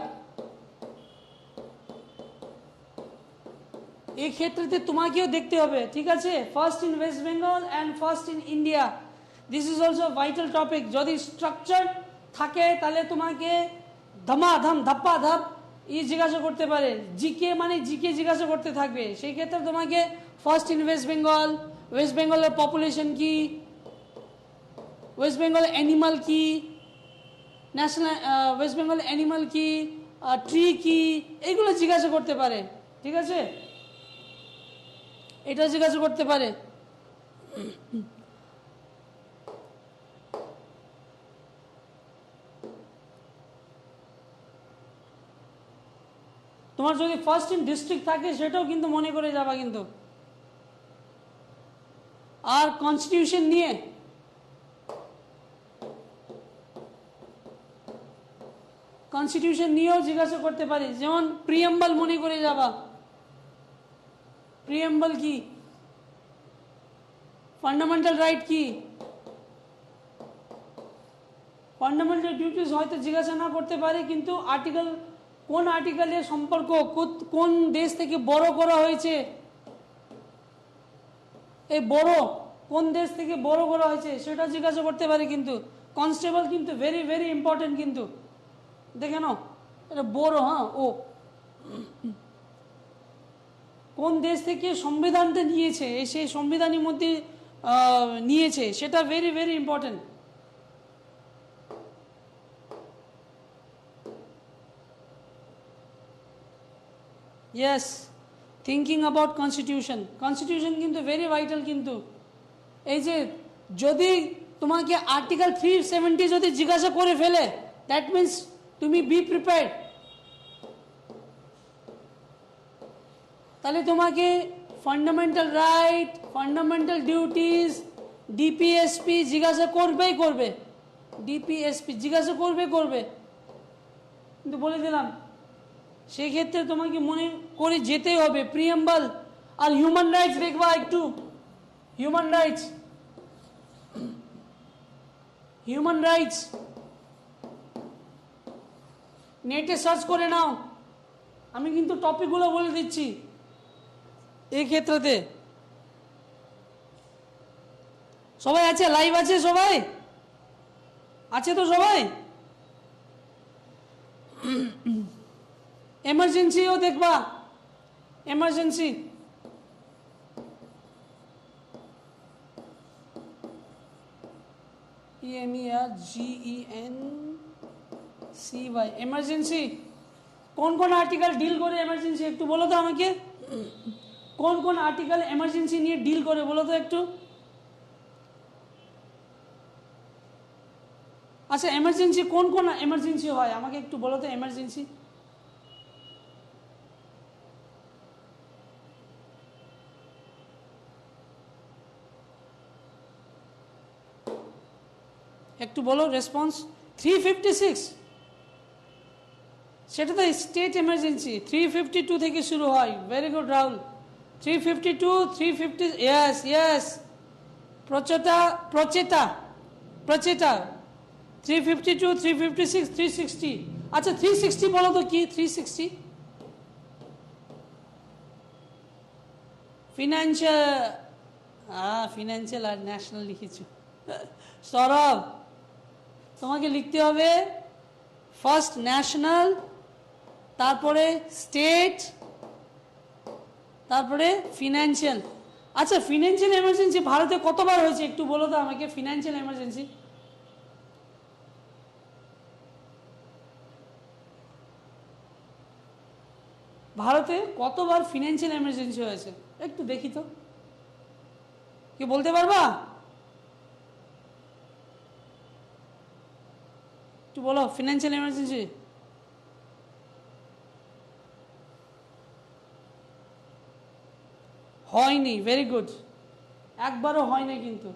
এই ক্ষেত্রে তোমাকেও দেখতে হবে, ঠিক আছে। First in West Bengal and first in India, this is also vital topic. যদি স্ট্রাকচার থাকে তাহলে তোমাকে ধামাধাম ধাপ্পা ধাপ জিজ্ঞাসা করতে পারে। জিকে মানে জিকে জিজ্ঞাসা করতে থাকবে। সেই ক্ষেত্রে তোমাকে first in West Bengal, West বেঙ্গলের পপুলেশন কি, ওয়েস্ট বেঙ্গল অ্যানিমাল কি, ন্যাশনাল ওয়েস্ট বেঙ্গল অ্যানিমাল কি, ট্রি কি, এগুলো জিজ্ঞাসা করতে পারে, ঠিক আছে। এটা জিজ্ঞাসা করতে পারে। তোমার যদি ফার্স্ট ইন ডিস্ট্রিক্ট থাকে সেটাও কিন্তু মনে করে যাবা কিন্তু। আর কনস্টিটিউশন নিয়ে, কনস্টিটিউশন নিয়েও জিজ্ঞাসা করতে পারি, যেমন প্রিএম্বল মনে করে যাবা। প্রিএম্বল কি, ফান্ডামেন্টাল রাইট কি, ফান্ডামেন্টাল ডিউটিস হয়তো জিজ্ঞাসা না করতে পারে কিন্তু আর্টিকেল, কোন আর্টিকেলের সম্পর্ক কোন দেশ থেকে বড় করা হয়েছে, এই বড় কোন দেশ থেকে বড় করা হয়েছে সেটা জিজ্ঞাসা করতে পারে কিন্তু। কনস্টেবল কিন্তু ভেরি ভেরি ইম্পর্টেন্ট কিন্তু, দেখে নাও এটা বড়। হ্যাঁ, ও কোন দেশ থেকে সংবিধানটা নিয়েছে, সেই সংবিধানের মধ্যে নিয়েছে, সেটা very very important. Yes, thinking about constitution, constitution কিন্তু ভেরি ভাইটাল কিন্তু। এই যে যদি তোমাকে আর্টিকেল 370 যদি জিজ্ঞাসা করে ফেলে, দ্যাট মিন্স তুমি বি প্রিপেয়ার্ড। তাহলে তোমাকে fundamental right, fundamental duties, DPSP জিজ্ঞাসা করবেই করবে, ডিপিএসপি জিজ্ঞাসা করবে কিন্তু বলে দিলাম। সেই ক্ষেত্রে তোমাকে মনে করে যেতেই হবে প্রিএম্বল। আর হিউম্যান রাইটস দেখবা একটু, হিউম্যান রাইটস, হিউম্যান রাইটস নেটে সার্চ করে নাও। আমি কিন্তু টপিকগুলো বলে দিচ্ছি এই ক্ষেত্রেতে। সবাই আছে, লাইভ আছে, সবাই আছে তো সবাই? এমার্জেন্সিও দেখবা, এমার্জেন্সি, EMERGENCY, এমার্জেন্সি কোন কোন আর্টিকেল ডিল করে এমার্জেন্সি একটু বলো তো আমাকে। কোন কোন আর্টিকেল এমার্জেন্সি নিয়ে ডিল করে বলো তো একটু। আচ্ছা, এমার্জেন্সি কোন কোন এমার্জেন্সি হয় আমাকে একটু বলো তো। এমার্জেন্সি একটু বলো রেসপন্স। 356 সেটা তো স্টেট এমার্জেন্সি। 352 থেকে শুরু হয়। Very good Rahul. 352, 350, yes yes, Pracheta Pracheta Pracheta 352, 356, 360। আচ্ছা 360 বলো তো কি 360? ফিনান্সিয়াল, ফিনান্সিয়াল আর ন্যাশনাল লিখেছো সৌরভ। তোমাকে লিখতে হবে ফার্স্ট ন্যাশনাল, তারপরে স্টেট, তারপরে ফিনান্সিয়াল। আচ্ছা, ফিনান্সিয়াল এমার্জেন্সি ভারতে কতবার হয়েছে একটু বলো তো আমাকে, ফিনান্সিয়াল এমার্জেন্সি? ভারতে কতবার ফিনান্সিয়াল এমার্জেন্সি হয়েছে একটু দেখি তো, কি বলতে পারবা? একটু বলো, ফিনান্সিয়াল এমার্জেন্সি। হয়নি, ভেরি গুড, একবারও হয় না কিন্তু।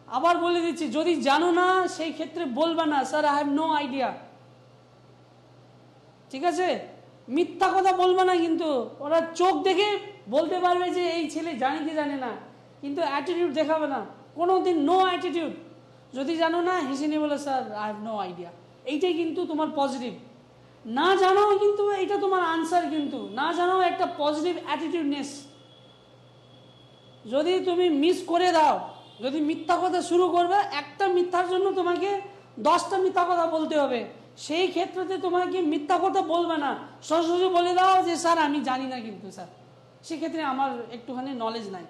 আবার বলে দিচ্ছি, যদি জানো না সেই ক্ষেত্রে বলবা না sir I have no idea, ঠিক আছে? মিথ্যা কথা বলবা না কিন্তু, ওরা চোখ দেখে বলতে পারবে যে এই ছেলে জানে কি জানে না, কিন্তু অ্যাটিটিউড দেখাবে না কোনোদিন, নো অ্যাটিটিউড। যদি জানো না হেসে নিয়ে বলে sir I have no idea, এইটাই কিন্তু তোমার পজিটিভ। না জানো কিন্তু এটা তোমার আনসার, কিন্তু না জানো একটা পজিটিভ অ্যাটিটিউডনেস। যদি তুমি মিস করে দাও, যদি মিথ্যা কথা শুরু করবে, একটা মিথ্যার জন্য তোমাকে 10টা মিথ্যা কথা বলতে হবে, সেই ক্ষেত্রে তোমাকে মিথ্যা কথা বলবে না, সরাসরি বলে দাও যে স্যার আমি জানি না কিন্তু স্যার, সেক্ষেত্রে আমার একটুখানি নলেজ নাই,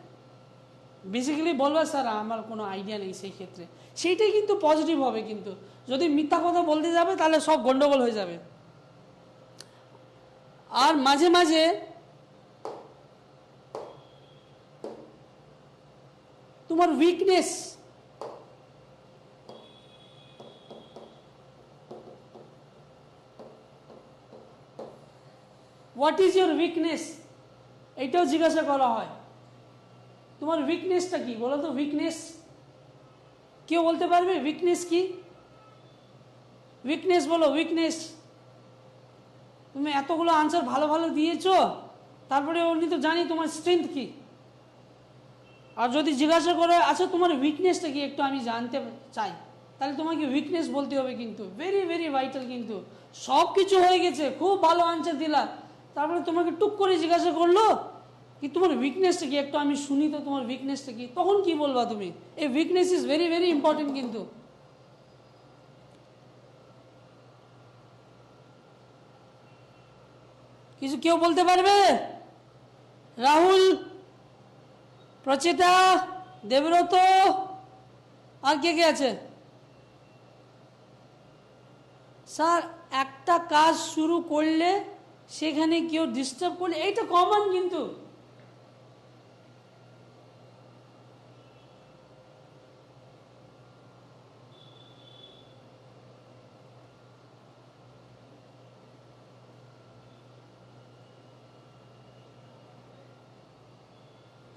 বেসিক্যালি বলবে স্যার আমার কোনো আইডিয়া নেই, সেই ক্ষেত্রে সেইটাই কিন্তু পজিটিভ হবে। কিন্তু যদি মিথ্যা কথা বলতে যাবে তাহলে সব গন্ডগোল হয়ে যাবে। আর মাঝে মাঝে তোমার weakness, what is your weakness, এইটাও জিজ্ঞাসা করা হয়। তোমার উইকনেসটা কি বলো তো? উইকনেস কেউ বলতে পারবে উইকনেস কি? উইকনেস বলো, উইকনেস। তুমি এতগুলো আনসার ভালো ভালো দিয়েছো, তারপরে উনি তো জানি তোমার স্ট্রেংথ কি। আর যদি জিজ্ঞাসা করো আচ্ছা তোমার উইকনেসটা কি একটু আমি জানতে চাই, তাহলে তোমাকে উইকনেস বলতে হবে কিন্তু, ভেরি ভেরি ভাইটাল। কিন্তু সব কিছু হয়ে গেছে, খুব ভালো আনসার দিলা, তারপরে তোমাকে টুক করে জিজ্ঞাসা করলো কি তোমার উইকনেসটা কি একটু আমি শুনি তো, তোমার উইকনেসটা কি, তখন কি বলবা তুমি? এই weakness is very very important কিন্তু। কিছু কেউ বলতে পারবে? রাহুল, প্রচেতা, দেবব্রত, আর কে কে আছে? স্যার একটা কাজ শুরু করলে সেখানে কেউ ডিস্টার্ব করলে, এইটা কমন কিন্তু।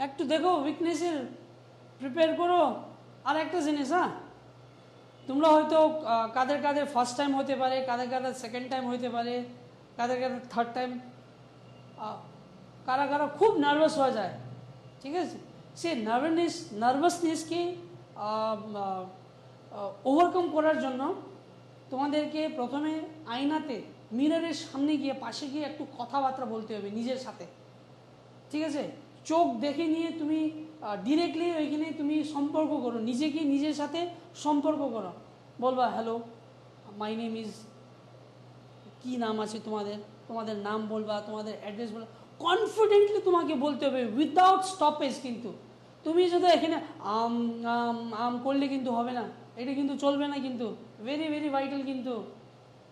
একটু দেখো উইকনেসের প্রিপেয়ার করো। আর একটা জিনিস, হ্যাঁ, তোমরা হয়তো কাদের কাদের ফার্স্ট টাইম হতে পারে, কাদের কাদের সেকেন্ড টাইম হতে পারে, কাদের কাদের থার্ড টাইম, কারা কারা খুব নার্ভাস হয়ে যায়, ঠিক আছে? সে নার্ভাসনেসকে ওভারকাম করার জন্য তোমাদেরকে প্রথমে আয়নাতে, মিররের সামনে গিয়ে, পাশে গিয়ে একটু কথাবার্তা বলতে হবে নিজের সাথে, ঠিক আছে? চোখ দেখে নিয়ে তুমি ডিরেক্টলি ওইখানে তুমি সম্পর্ক করো, নিজেকে নিজের সাথে সম্পর্ক করো। বলবা হ্যালো মাই নেম ইজ, কী নাম আছে তোমাদের, তোমাদের নাম বলবা, তোমাদের অ্যাড্রেস বলবা, কনফিডেন্টলি তোমাকে বলতে হবে উইদাউট স্টপেজ। কিন্তু তুমি যদি এখানে আম আম আম করলে কিন্তু হবে না, এটা কিন্তু চলবে না কিন্তু, ভেরি ভেরি ভাইটাল কিন্তু।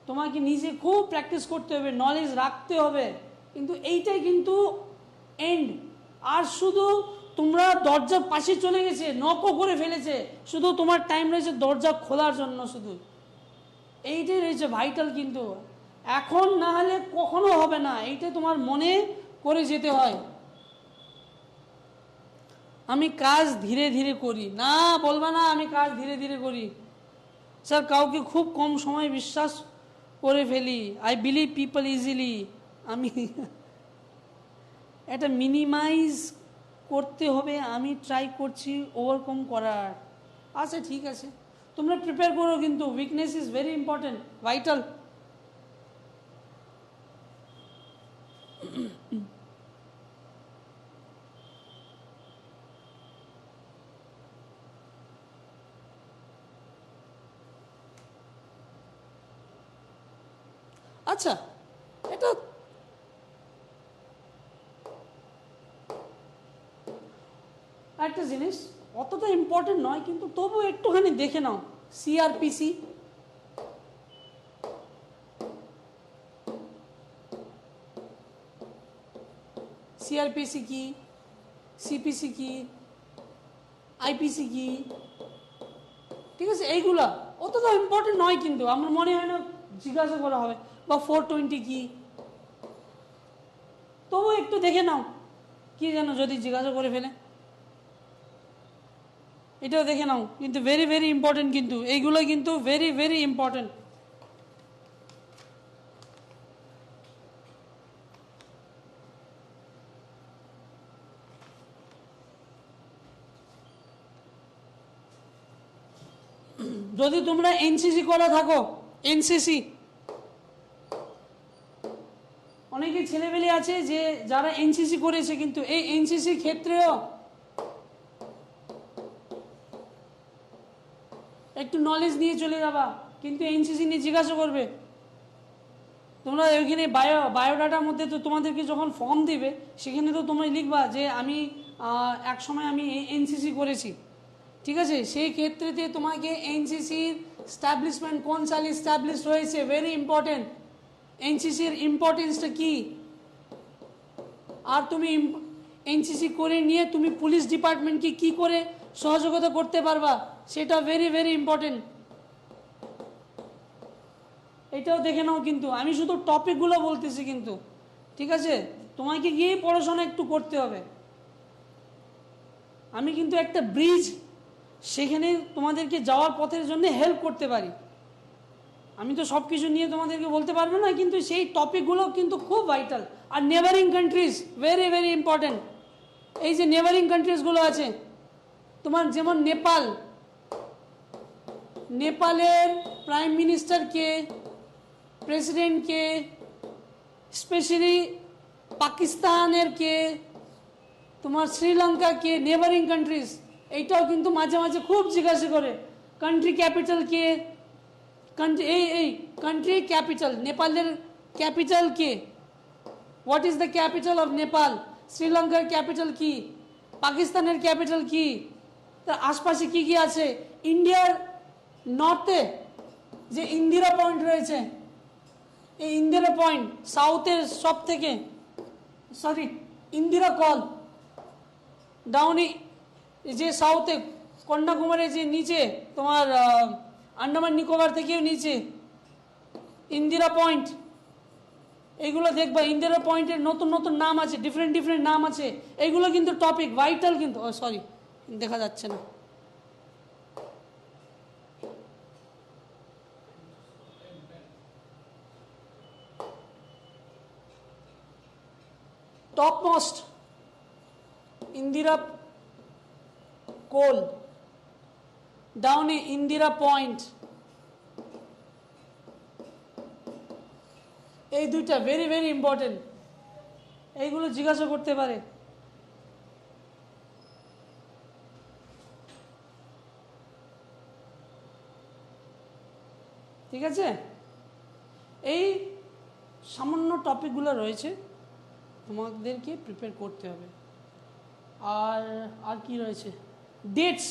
তোমাকে নিজে খুব প্র্যাকটিস করতে হবে, নলেজ রাখতে হবে, কিন্তু এইটাই কিন্তু এন্ড। আর শুধু তোমরা দরজার পাশে চলে গেছে, নকও করে ফেলেছে, শুধু তোমার টাইম রয়েছে দরজা খোলার জন্য, শুধু এইটাই রয়েছে ভাইটাল কিন্তু। এখন না হলে কখনো হবে না, এইটা তোমার মনে করে যেতে হয়। আমি কাজ ধীরে ধীরে করি, না বলবা না আমি কাজ ধীরে ধীরে করি। স্যার কাউকে খুব কম সময় বিশ্বাস করে ফেলি, আই বিলিভ পিপল ইজিলি। আমি এটা মিনিমাইজ করতে হবে, আমি ট্রাই করছি ওভারকাম করার। আচ্ছা ঠিক আছে, তোমরা প্রিপেয়ার করো, কিন্তু weakness is very important, vital. আচ্ছা, এটা একটা জিনিস অতটা ইম্পর্টেন্ট নয়, কিন্তু তবু একটুখানি দেখে নাও। সিআরপিসি, সিআরপিসি কি, সিপিসি কি, আইপিসি কি, ঠিক আছে, এইগুলা অতটা ইম্পর্টেন্ট নয়, কিন্তু আমার মনে হয় না জিজ্ঞাসা করা হবে। বা 420 কি, তবু একটু দেখে নাও, কি যেন যদি জিজ্ঞাসা করে ফেলে, এটাও দেখে নাও। কিন্তু ভেরি ভেরি ইম্পর্টেন্ট, কিন্তু এইগুলো কিন্তু ভেরি ভেরি ইম্পর্টেন্ট। যদি তোমরা এনসিসি করা থাকো, এনসিসি, অনেকে ছেলেবেলে আছে যে যারা এনসিসি করেছে, কিন্তু এই এনসিসি ক্ষেত্রেও একটু নলেজ নিয়ে চলে যাবা, কিন্তু এনসিসি নিয়ে জিজ্ঞাসা করবে। তোমরা ওইখানে বায়োডাটার মধ্যে তো তোমাদেরকে যখন ফর্ম দিবে, সেখানে তো তোমরা লিখবা যে আমি এক সময় আমি এনসিসি করেছি, ঠিক আছে। সেই ক্ষেত্রেতে তোমাকে এনসিসির স্ট্যাবলিশমেন্ট কোন সালে স্ট্যাবলিশ হয়েছে, ভেরি ইম্পর্টেন্ট। এনসিসির ইম্পর্টেন্সটা কি, আর তুমি এনসিসি করে নিয়ে তুমি পুলিশ ডিপার্টমেন্টকে কি করে সহযোগিতা করতে পারবা, সেটা ভেরি ভেরি ইম্পর্টেন্ট। এটাও দেখে নাও, কিন্তু আমি শুধু টপিকগুলো বলতেছি, কিন্তু ঠিক আছে, তোমাকে গিয়ে পড়াশোনা একটু করতে হবে। আমি কিন্তু একটা ব্রিজ, সেখানে তোমাদেরকে যাওয়ার পথের জন্য হেল্প করতে পারি। আমি তো সব কিছু নিয়ে তোমাদেরকে বলতে পারবো না, কিন্তু সেই টপিকগুলো কিন্তু খুব ভাইটাল। আর neighbouring countries very very important. এই যে নেবারিং কান্ট্রিজগুলো আছে তোমার, যেমন নেপাল, নেপালের প্রাইম মিনিস্টার কে, প্রেসিডেন্ট কে, স্পেশালি পাকিস্তানের কে, তোমার শ্রীলঙ্কা কে, নেবারিং কান্ট্রিজ। এইটাও কিন্তু মাঝে মাঝে খুব জিজ্ঞাসা করে। কান্ট্রি ক্যাপিটাল কে, এই কান্ট্রি ক্যাপিটাল, নেপালের capital K, what is the capital of Nepal, শ্রীলঙ্কার ক্যাপিটাল কি, পাকিস্তানের ক্যাপিটাল কি, তার আশপাশে কি কি আছে। ইন্ডিয়ার নর্থে যে ইন্দিরা পয়েন্ট রয়েছে, এই ইন্দিরা পয়েন্ট সাউথের সব থেকে, সরি ইন্দিরা কল, ডাউনে যে সাউথে কন্যাকুমারী যে নিচে তোমার আন্দামান নিকোবর থেকেও নিচে ইন্দিরা পয়েন্ট, এইগুলো দেখবা। ইন্দিরা পয়েন্টের নতুন নতুন নাম আছে, ডিফারেন্ট ডিফারেন্ট নাম আছে। এইগুলো কিন্তু টপিক ভাইটাল, কিন্তু সরি দেখা যাচ্ছে না। টপমোস্ট ইন্দিরা কোল, ডাউনে ইন্দিরা পয়েন্ট, এই দুইটা ভেরি ভেরি ইম্পর্টেন্ট। এইগুলো জিজ্ঞাসা করতে পারে। ঠিক আছে, এই সামান্য টপিকগুলো রয়েছে, তোমাদেরকে প্রিপেয়ার করতে হবে। আর আর কি রয়েছে, ডেটস।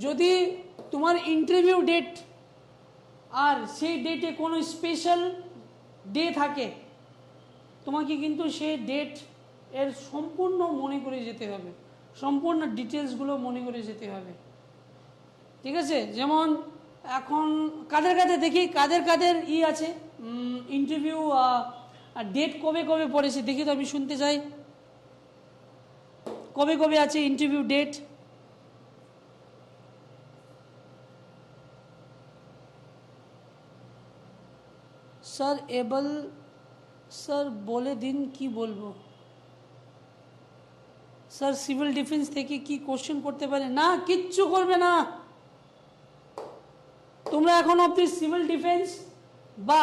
যদি তোমার ইন্টারভিউ ডেট আর সেই ডেটে কোনো স্পেশাল ডে থাকে, তোমাকে কিন্তু সেই ডেট এর সম্পূর্ণ মনে করে যেতে হবে, সম্পূর্ণ ডিটেলসগুলো মনে করে যেতে হবে। ঠিক আছে, যেমন এখন কাদের কাদের দেখি, কাদের কাদের আছে ইন্টারভিউ ডেট কবে কবে পড়েছে, দেখি তো আমি শুনতে চাই। কবে কবে আছে interview date? Sir able, sir বলে দিন কি বলবো। স্যার সিভিল ডিফেন্স থেকে কি কোশ্চেন করতে পারে? না, কিচ্ছু করবে না। তোমরা এখন অবধি সিভিল ডিফেন্স বা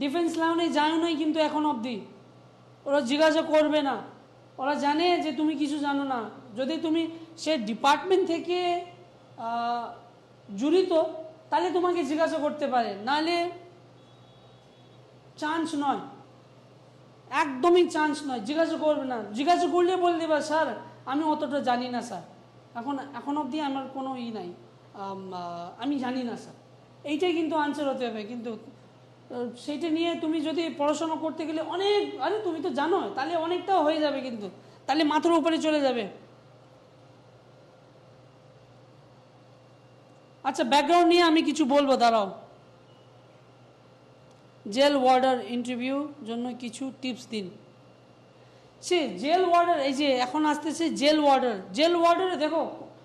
ডিফেন্স লাইনে যাও নাই, কিন্তু এখন অবধি ওরা জিজ্ঞাসা করবে না। ওরা জানে যে তুমি কিছু জানো না। যদি তুমি সে ডিপার্টমেন্ট থেকে জড়িত, তাহলে তোমাকে জিজ্ঞাসা করতে পারে, নাহলে চান্স নয়, একদমই চান্স নয়, জিজ্ঞাসা করবে না। জিজ্ঞাসা করলে বলে দেবা স্যার আমি অতটা জানি না স্যার, এখন অবধি আমার কোনো নাই, আমি জানি না স্যার, এইটাই কিন্তু আনসার হতে হবে। কিন্তু সেইটা নিয়ে তুমি যদি পড়াশোনা করতে গেলে অনেক, আরে তুমি তো জানো, তাহলে অনেকটাও হয়ে যাবে, কিন্তু তাহলে মাথার উপরে চলে যাবে। আচ্ছা, ব্যাকগ্রাউন্ড নিয়ে আমি কিছু বলবো, দাঁড়াও। জেল ওয়ার্ডার ইন্টারভিউ জন্য কিছু টিপস দিন। সে জেল ওয়ার্ডার, এই যে এখন আসতেছে জেল ওয়ার্ডার, জেল ওয়ার্ডারে দেখো,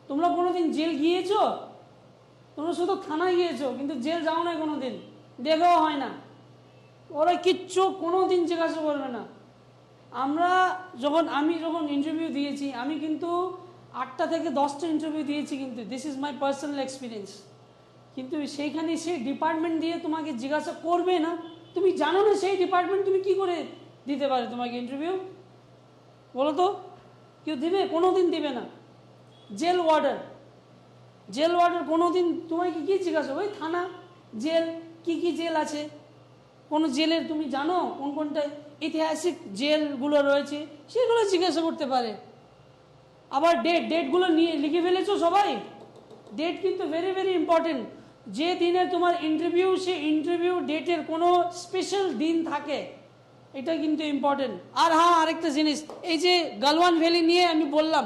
তোমরা কোনোদিন জেল গিয়েছো? তোমরা শুধু থানায় গিয়েছো, কিন্তু জেল যাও না কোনোদিন, দেখাও হয় না, ওরা কিচ্ছু কোনোদিন জিজ্ঞাসা করবে না। আমি যখন ইন্টারভিউ দিয়েছি, আমি কিন্তু 8টা থেকে 10টা ইন্টারভিউ দিয়েছি, কিন্তু this is my personal experience. কিন্তু সেইখানে সেই ডিপার্টমেন্ট দিয়ে তোমাকে জিজ্ঞাসা করবে না, তুমি জানো না সেই ডিপার্টমেন্ট, তুমি কি করে দিতে পারে তোমাকে ইন্টারভিউ? বলো তো, কেউ দিবে? কোনোদিন দিবে না। জেল ওয়ার্ডার, জেল ওয়ার্ডার কোনোদিন তোমাকে কি জিজ্ঞাসা, ওই থানা, জেল, কি কি জেল আছে, কোনো জেলের তুমি জানো কোন কোনটা ঐতিহাসিক জেলগুলো রয়েছে, সেগুলো জিজ্ঞাসা করতে পারে। আবার ডেটগুলো নিয়ে লিখে ফেলেছো সবাই? ডেট কিন্তু ভেরি ভেরি ইম্পর্টেন্ট। যে দিনে তোমার ইন্টারভিউ, সে ইন্টারভিউ ডেটের কোনো স্পেশাল দিন থাকে, এটা কিন্তু ইম্পর্টেন্ট। আর হ্যাঁ, আরেকটা জিনিস, এই যে গালওয়ান ভ্যালি নিয়ে আমি বললাম,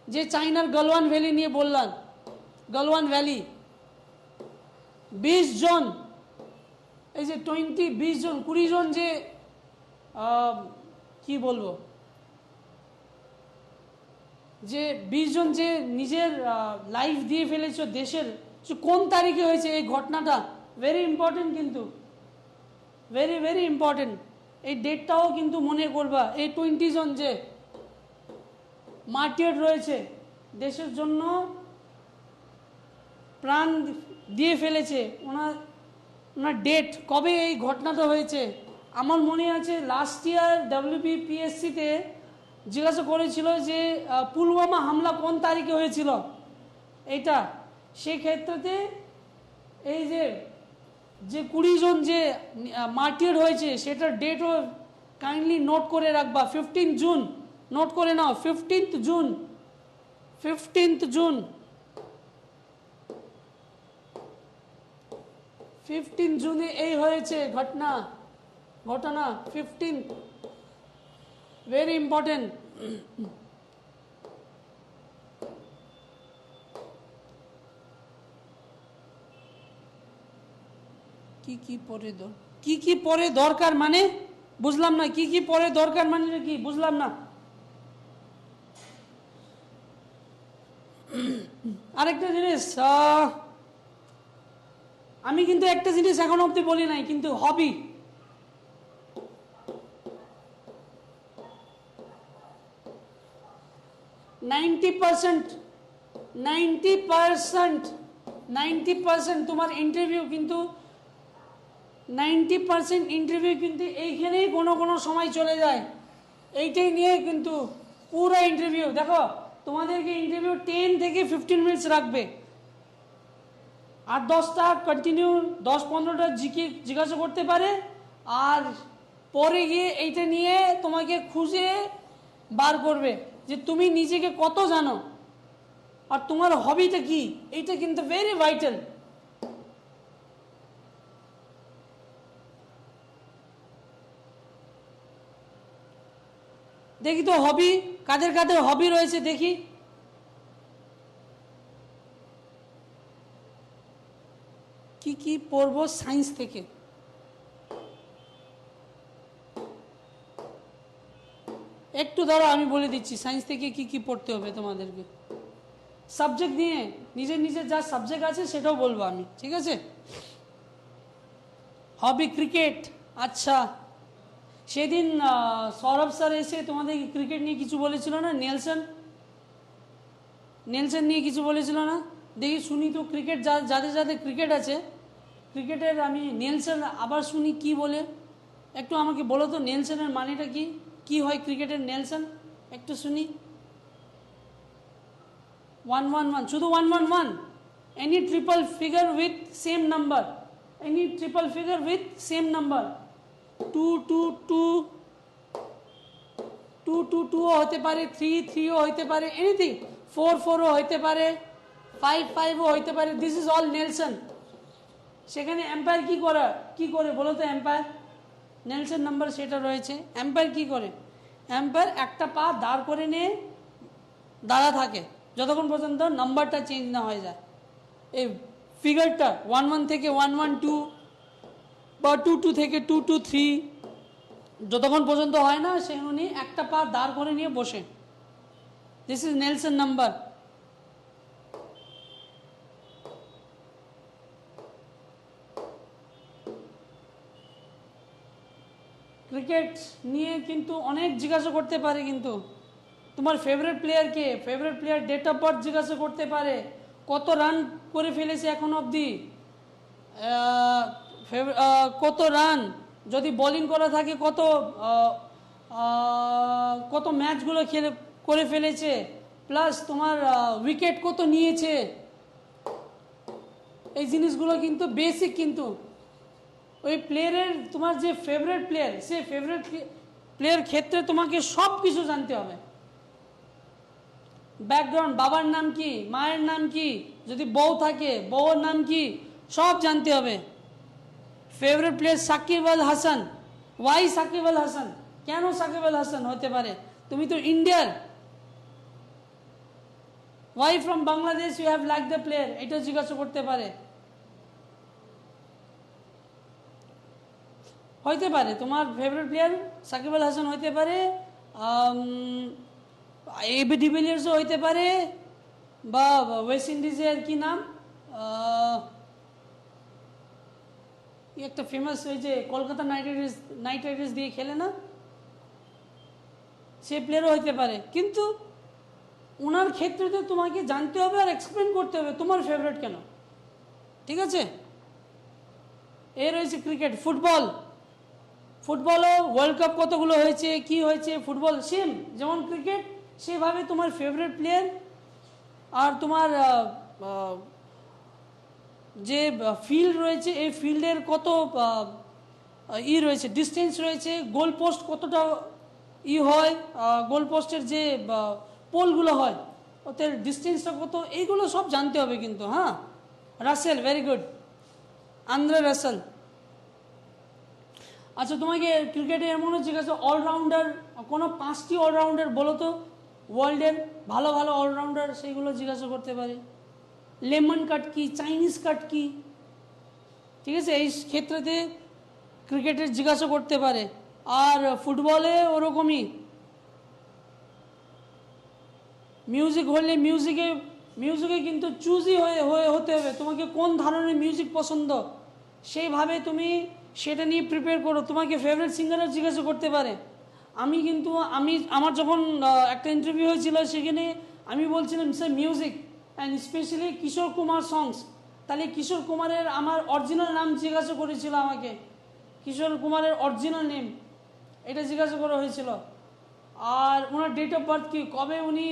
যে চাইনার গালওয়ান ভ্যালি নিয়ে বললাম, গালওয়ান ভ্যালি 20 জন, এই যে 20 জন 20 জন যে কি বলবো, যে 20 জন যে নিজের লাইফ দিয়ে ফেলেছ দেশের, কোন তারিখে হয়েছে এই ঘটনাটা, ভেরি ইম্পর্টেন্ট, কিন্তু ভেরি ভেরি ইম্পর্টেন্ট। এই ডেটটাও কিন্তু মনে করবা। এই 20 জন যে মার্টিয়ার রয়েছে, দেশের জন্য প্রাণ দিয়ে ফেলেছে, ওনার ডেট কবে এই ঘটনাটা হয়েছে। আমার মনে আছে লাস্ট ইয়ার WBPSCতে জিজ্ঞাসা করেছিল যে পুলওয়ামা হামলা কোন তারিখে হয়েছিল, এইটা। সেই ক্ষেত্রেতে এই যে 20 জন যে মার্টিয়ার হয়েছে, সেটার ডেটও কাইন্ডলি নোট করে রাখবা। 15 জুন, নোট করে নাও, 15th জুন, 15th জুন, 15 জুনে এই হয়েছে ঘটনা, 15, ভেরি ইম্পর্টেন্ট। কি কি পরে দরকার মানে বুঝলাম না, কি কি পরে দরকার মানে কি বুঝলাম না। আরেকটা জিনিস, আমি কিন্তু একটা জিনিস এখন অব্দি বলি নাই, কিন্তু হবি, নাইনটি পার্সেন্ট তোমার ইন্টারভিউ কিন্তু 90% ইন্টারভিউ কিন্তু এইখানেই কোনো সময় চলে যায়, এইটাই নিয়ে কিন্তু পুরো ইন্টারভিউ। দেখো, তোমাদেরকে ইন্টারভিউ 10 থেকে 15 মিনিটস রাখবে, আর 10টা কন্টিনিউ, 10-15টা জিজ্ঞাসা করতে পারে, আর পরে গিয়ে এইটা নিয়ে তোমাকে খুঁজে বার করবে যে তুমি নিজেকে কত জানো আর তোমার হবিটা কি। এইটা কিন্তু ভেরি ভাইটাল। দেখি তো হবি, কাদের কাদের হবি রয়েছে দেখি। কি কি পড়বো সায়েন্স থেকে? একটু ধরো, আমি বলে দিচ্ছি সায়েন্স থেকে কি কি পড়তে হবে তোমাদেরকে। সাবজেক্ট নিয়ে নিজের যা সাবজেক্ট আছে সেটাও বলবো আমি, ঠিক আছে। হবি ক্রিকেট, আচ্ছা। সেদিন সৌরভ স্যার এসে তোমাদের ক্রিকেট নিয়ে কিছু বলেছিল না, নেলসন নিয়ে কিছু বলেছিল না? দেখি শুনি তো, ক্রিকেট যাদের যাদের ক্রিকেট আছে, ক্রিকেটের আমি নেলসন আবার শুনি কি বলে। একটু আমাকে বলো তো নেলসনের মানেটা কি হয় ক্রিকেটের নেলসন, একটু শুনি। 1-1-1, শুধু 1-1-1? any triple figure with same number, any triple figure with same number, 2 2 2 2 2 2 হতে পারে, 3 3 ও হতে পারে, এনিথিং, 4 4 ও হতে পারে, 5 5 ও হতে পারে, দিস ইজ অল নেলসন। সেখানে এম্পায়ার কি করে বলো তো? এম্পায়ার নেলসন নাম্বার সেটা রয়েছে। এম্পায়ার কি করে? এম্পায়ার একটা পা দাঁড় করে নিয়ে দাঁড়া থাকে যতক্ষণ পর্যন্ত নাম্বারটা চেঞ্জ না হয়ে যায়। এই ফিগারটা 1 1 থেকে 1 1 2 বা 2 2 থেকে 2 2 3 যতক্ষণ পর্যন্ত হয় না সে উনি একটা পা দাঁড় করে নিয়ে বসে। This is Nelson number. Cricket নিয়ে কিন্তু অনেক জিজ্ঞাসা করতে পারে, কিন্তু তোমার ফেভারিট প্লেয়ার কে, favourite player date of birth জিজ্ঞাসা করতে পারে, কত রান করে ফেলেছে এখন অবধি, কত রান, যদি বোলিং করা থাকে কত ম্যাচগুলো করে ফেলেছে, প্লাস তোমার উইকেট কত নিয়েছে, এই জিনিসগুলো কিন্তু বেসিক। কিন্তু ওই প্লেয়ারের তোমার যে ফেভারিট প্লেয়ার, সে ফেভারিট প্লেয়ার ক্ষেত্রে তোমাকে সব কিছু জানতে হবে। ব্যাকগ্রাউন্ড, বাবার নাম কি, মায়ের নাম কি, যদি বউ থাকে বউয়ের নাম কি, সব জানতে হবে। Favourite player Shakib Al Hasan, why Shakib Al Hasan, কেন সাকিব আল হাসান হতে পারে? তুমি তো ইন্ডিয়ার, why from Bangladesh you have like the player, এটা জিজ্ঞাসা করতে পারে। হইতে পারে তোমার ফেভারিট প্লেয়ার সাকিব আল হাসান হইতে পারে, এবি ডিভিলিয়ার্সও হইতে পারে, বা ওয়েস্ট ইন্ডিজের কি নাম, একটা ফেমাস ওই যে কলকাতা নাইট রাইডার্স দিয়ে খেলে না, সে প্লেয়ারও হইতে পারে। কিন্তু ওনার ক্ষেত্রে তো তোমাকে জানতে হবে আর এক্সপ্লেন করতে হবে তোমার ফেভারিট কেন। ঠিক আছে? এ রয়েছে ক্রিকেট। ফুটবলও ওয়ার্ল্ড কাপ কতগুলো হয়েছে, কি হয়েছে, ফুটবল সেম যেমন ক্রিকেট, সেভাবে তোমার ফেভারিট প্লেয়ার আর তোমার যে ফিল্ড রয়েছে, এই ফিল্ডের কত রয়েছে, ডিস্টেন্স রয়েছে, গোল পোস্ট কতটা হয়, গোল পোস্টের যে পোলগুলো হয় ওদের ডিস্টেন্সটা কত, এইগুলো সব জানতে হবে কিন্তু। হ্যাঁ, Russell, very good, Andre Russell. আচ্ছা, তোমাকে ক্রিকেটে এমনও জিজ্ঞাসা, অলরাউন্ডার কোনো 5টি অলরাউন্ডার বলো তো, ওয়ার্ল্ডের ভালো ভালো অলরাউন্ডার, সেইগুলো জিজ্ঞাসা করতে পারে। লেমন কাট কি, চাইনিজ কাট কি, ঠিক আছে, এই ক্ষেত্রেতে ক্রিকেটের জিজ্ঞাসা করতে পারে। আর ফুটবলে ওরকমই, মিউজিক হলে মিউজিকে কিন্তু চুজই হতে হবে, তোমাকে কোন ধরনের মিউজিক পছন্দ, সেইভাবে তুমি সেটা নিয়ে প্রিপেয়ার করো। তোমাকে ফেভারিট সিঙ্গারও জিজ্ঞাসা করতে পারে। আমার যখন একটা ইন্টারভিউ হয়েছিল, সেখানে আমি বলছিলাম sir music and specially Kishore Kumar সংস, তাহলে কিশোর কুমারের আমার অরিজিনাল নাম জিজ্ঞাসা করেছিল আমাকে, কিশোর কুমারের অরিজিনাল নেম এটা জিজ্ঞাসা করা হয়েছিল। আর ওনার ডেট অফ বার্থ কি, কবে উনি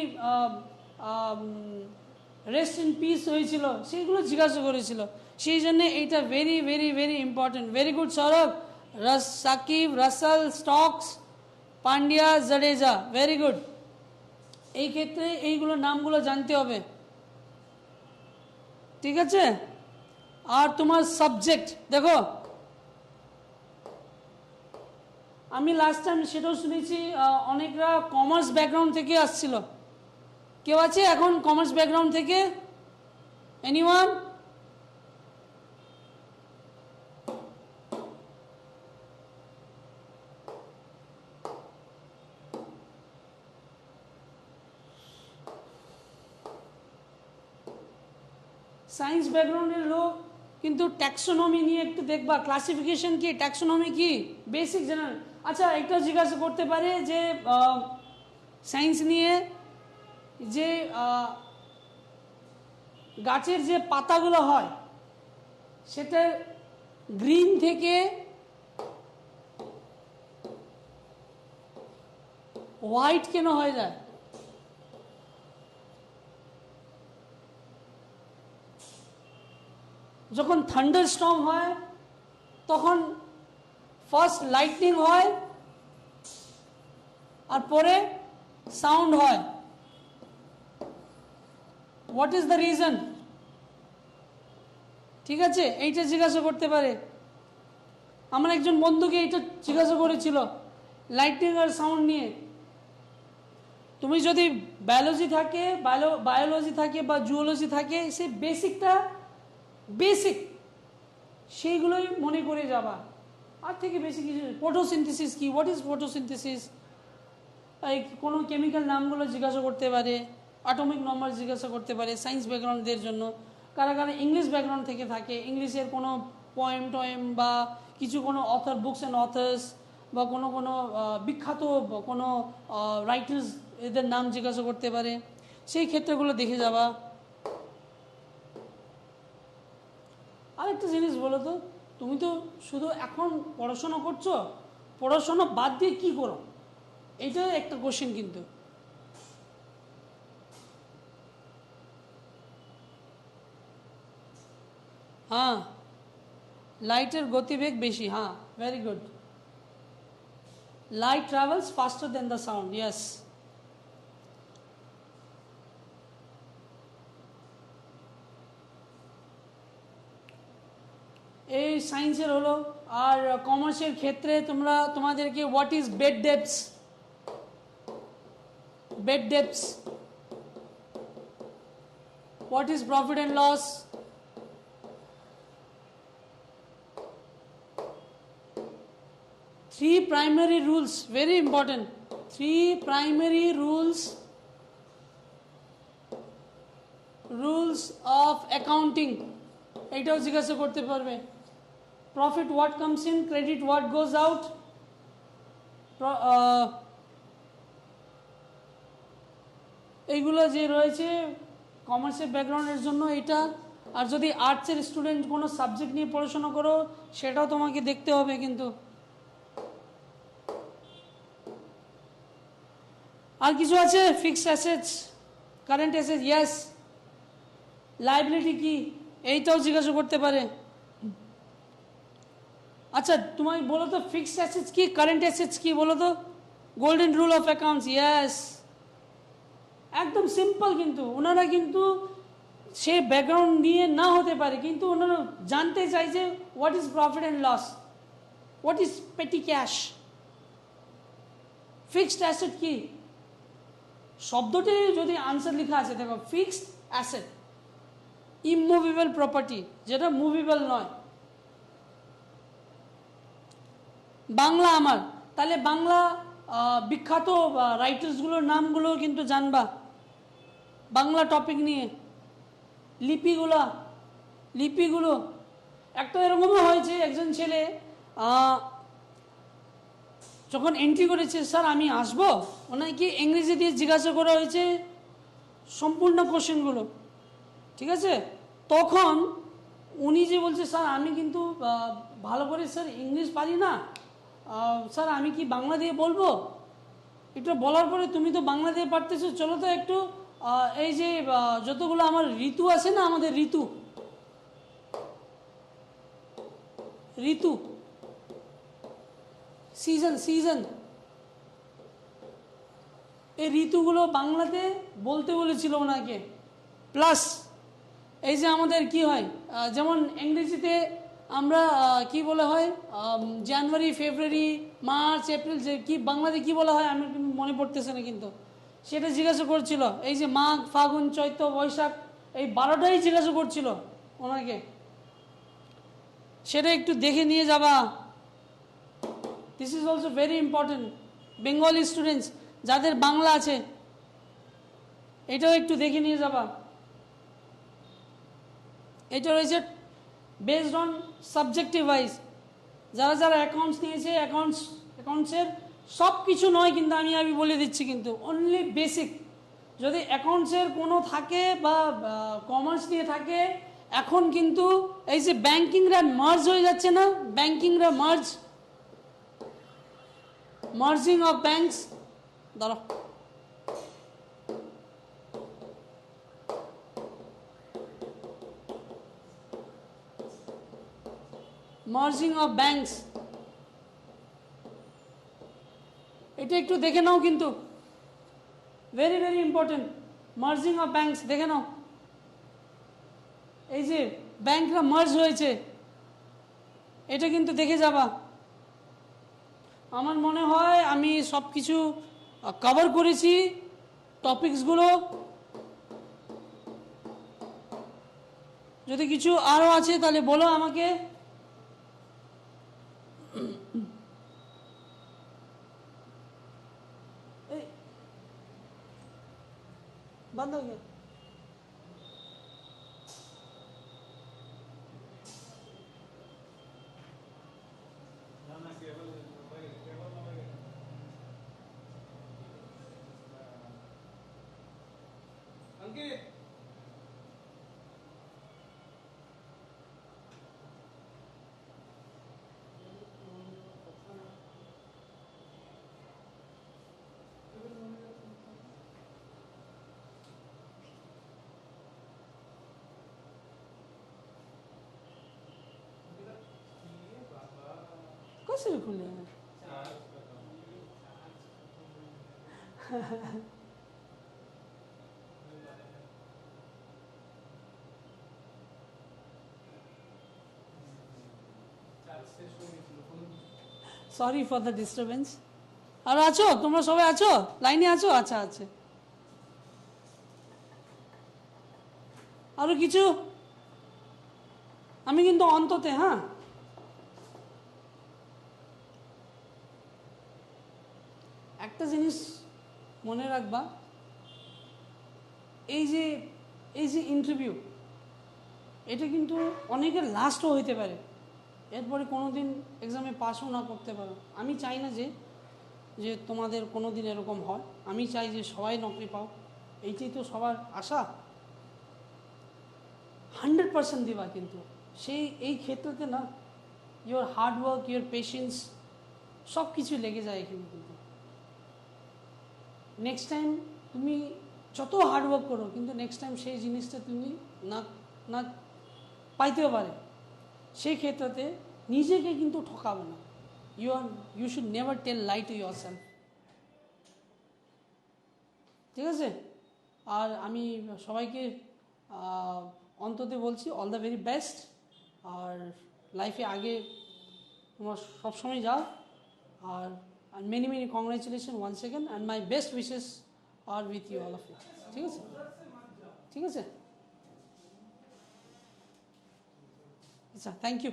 রেস্ট ইন পিস হয়েছিল, সেইগুলো জিজ্ঞাসা করেছিল। সেই জন্যে এইটা very very very important. Very good Sourav, Shakib, Russell, Stokes, Pandya, Jadeja, very good. এই ক্ষেত্রে এইগুলো নামগুলো জানতে হবে, ঠিক আছে? আর তোমার সাবজেক্ট দেখো, আমি লাস্ট টাইম সেটাও শুনেছি অনেকরা কমার্স ব্যাকগ্রাউন্ড থেকে আসছিল। কেউ আছে এখন কমার্স ব্যাকগ্রাউন্ড থেকে? এনিওয়ান? সায়েন্স ব্যাকগ্রাউন্ডের লোক কিন্তু ট্যাক্সোনমি নিয়ে একটু দেখবা, ক্লাসিফিকেশন কি, ট্যাক্সোনমি কি, বেসিক জেনারেল। আচ্ছা, একটা জিজ্ঞাসা করতে পারে যে সায়েন্স নিয়ে যে গাছের যে পাতাগুলো হয় সেটা গ্রিন থেকে হোয়াইট কেন হয়ে যায়? যখন থান্ডার স্টর্ম হয় তখন ফার্স্ট লাইটনিং হয় আর পরে সাউন্ড হয়। What is the reason? ঠিক আছে, এইটা জিজ্ঞাসা করতে পারে। আমার একজন বন্ধুকে এইটা জিজ্ঞাসা করেছিল লাইটনিং আর সাউন্ড নিয়ে। তুমি যদি বায়োলজি থাকে বা জুওলজি থাকে, সে বেসিক সেইগুলোই মনে করে যাবা, আর থেকে বেশি কিছু। ফটোসিনথেসিস কি, হোয়াট ইজ ফটোসিনথেসিস, এই কোনো কেমিক্যাল নামগুলো জিজ্ঞাসা করতে পারে, অ্যাটমিক নাম্বার জিজ্ঞাসা করতে পারে সায়েন্স ব্যাকগ্রাউন্ডদের জন্য। কারা কারা ইংলিশ ব্যাকগ্রাউন্ড থেকে থাকে, ইংলিশের কোনো পোয়েম বা কিছু কোনো অথর, বুকস অ্যান্ড অথার্স বা কোনো বিখ্যাত কোনো রাইটার্স, এদের নাম জিজ্ঞাসা করতে পারে, সেই ক্ষেত্রগুলো দেখে যাবা। আরেকটা জিনিস বলো তো, তুমি তো শুধু এখন পড়াশোনা করছো, পড়াশোনা বাদ দিয়ে কি করো? এইটা একটা কোশ্চেন কিন্তু। হ্যাঁ, লাইটের গতিবেগ বেশি। হ্যাঁ, very good. Light travels faster than the sound. Yes. এই সায়েন্সের হলো। আর কমার্সের ক্ষেত্রে তোমাদেরকে what is bad debts, what is profit and loss, three primary rules, very important, three primary rules of accounting, এটাও জিজ্ঞাসা করতে পারবে। Profit what comes in, credit what goes out, এইগুলো যে রয়েছে কমার্সের ব্যাকগ্রাউন্ডের জন্য এটা। আর যদি আর্টসের স্টুডেন্ট কোনো সাবজেক্ট নিয়ে পড়াশোনা করো, সেটাও তোমাকে দেখতে হবে কিন্তু। আর কিছু আছে? Fixed assets, current asset, yes. Liability কি, এইটাও জিজ্ঞাসা করতে পারে। আচ্ছা তুমি বলো তো, ফিক্সড অ্যাসেটস কি, কারেন্ট অ্যাসেটস কি বলো তো? Golden rule of accounts, yes. একদম সিম্পল, কিন্তু ওনারা কিন্তু সে ব্যাকগ্রাউন্ড নিয়ে না হতে পারে, কিন্তু ওনারা জানতে চাই যে what is profit and loss, what is petty cash. Fixed asset কি, শব্দটি যদি আনসার লেখা আছে দেখো, ফিক্সড অ্যাসেট, ইমুভেবল প্রপার্টি, যেটা মুভেবল নয়। বাংলা আমার, তাহলে বাংলা বিখ্যাত রাইটার্সগুলোর নামগুলো কিন্তু জানবা বাংলা টপিক নিয়ে। লিপিগুলো একটা এরকমও হয়েছে, একজন ছেলে যখন এন্ট্রি করেছে, স্যার আমি আসবো, ওনাকে ইংরেজি দিয়ে জিজ্ঞাসা করা হয়েছে সম্পূর্ণ কোশ্চেনগুলো, ঠিক আছে? তখন উনি যে বলছে, স্যার আমি কিন্তু ভালো করে স্যার ইংলিশ পারি না, স্যার আমি কি বাংলা দিয়ে বলবো? এটা বলার পরে, তুমি তো বাংলা দিয়ে পারতেছো, চলো তো একটু এই যে যতগুলো আমার ঋতু আছে না, আমাদের ঋতু সিজন, এই ঋতুগুলো বাংলাতে বলতে বলেছিল ওনাকে। প্লাস এই যে আমাদের কি হয়, যেমন ইংরেজিতে আমরা কি বলা হয়, জানুয়ারি, ফেব্রুয়ারি, মার্চ, এপ্রিল, যে কি বাংলাতে কি বলা হয় আমি মনে পড়তেছে না, কিন্তু সেটা জিজ্ঞাসা করছিল। এই যে মাঘ, ফাগুন, চৈত্র, বৈশাখ, এই 12টাই জিজ্ঞাসা করছিল ওনাকে, সেটা একটু দেখে নিয়ে যাবা। This is also very important. Bengali students যাদের বাংলা আছে, এটাও একটু দেখে নিয়ে যাবা। এটা রয়েছে বেসড অন সাবজেক্টিভ ওয়াইজ। যারা যারা অ্যাকাউন্টস নিয়েছে, অ্যাকাউন্টসের সব কিছু নয়, কিন্তু আমি বলে দিচ্ছি, কিন্তু অনলি বেসিক। যদি অ্যাকাউন্টসের কোনো থাকে বা কমার্স নিয়ে থাকে, এখন কিন্তু এই যে ব্যাংকিংরা মার্জ হয়ে যাচ্ছে না, ব্যাংকিংরা মার্জিং অফ ব্যাংকস, দাঁড়াও, মার্জিং অফ ব্যাংকস, এটা একটু দেখে নাও কিন্তু, very very important. Merging of banks দেখে নাও, এই যে ব্যাংকরা মার্জ হয়েছে, এটা কিন্তু দেখে যাবা। আমার মনে হয় আমি সব কিছু কভার করেছি টপিকসগুলো। যদি কিছু আরও আছে তাহলে বলো আমাকে। बंद हो गया। कैसे भी खुले हैं? Sorry for the disturbance. আর আছো তোমরা সবাই আছো, লাইনে আছো? আচ্ছা আছে। আরো কিছু? আমি কিন্তু অন্ততে, হ্যাঁ একটা জিনিস মনে রাখবা, এই যে ইন্টারভিউ, এটা কিন্তু অনেকের লাস্টও হইতে পারে, এরপরে কোনো দিন এক্সামে পাসও না করতে পারো। আমি চাই না যে তোমাদের কোনো দিন এরকম হয়। আমি চাই যে সবাই নকরি পাও, এইটাই তো সবার আশা। 100% দিবা, কিন্তু সেই এই ক্ষেত্রেতে না ইয়োর হার্ডওয়ার্ক, ইয়োর পেশেন্স সব কিছু লেগে যায় এখানে। কিন্তু নেক্সট টাইম তুমি যত হার্ডওয়ার্ক করো, কিন্তু নেক্সট টাইম সেই জিনিসটা তুমি না না পাইতেও পারে। সেই ক্ষেত্রেতে নিজেকে কিন্তু ঠকাবে না। You should never tell lie to yourself, ঠিক আছে? আর আমি সবাইকে অন্ততে বলছি অল দ্য ভেরি বেস্ট। আর লাইফে আগে তোমরা সবসময় যাও। আর many many congratulation one second, and my best wishes are with you all of you. ঠিক আছে, ঠিক আছে, আচ্ছা, thank you.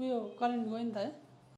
We are current going there.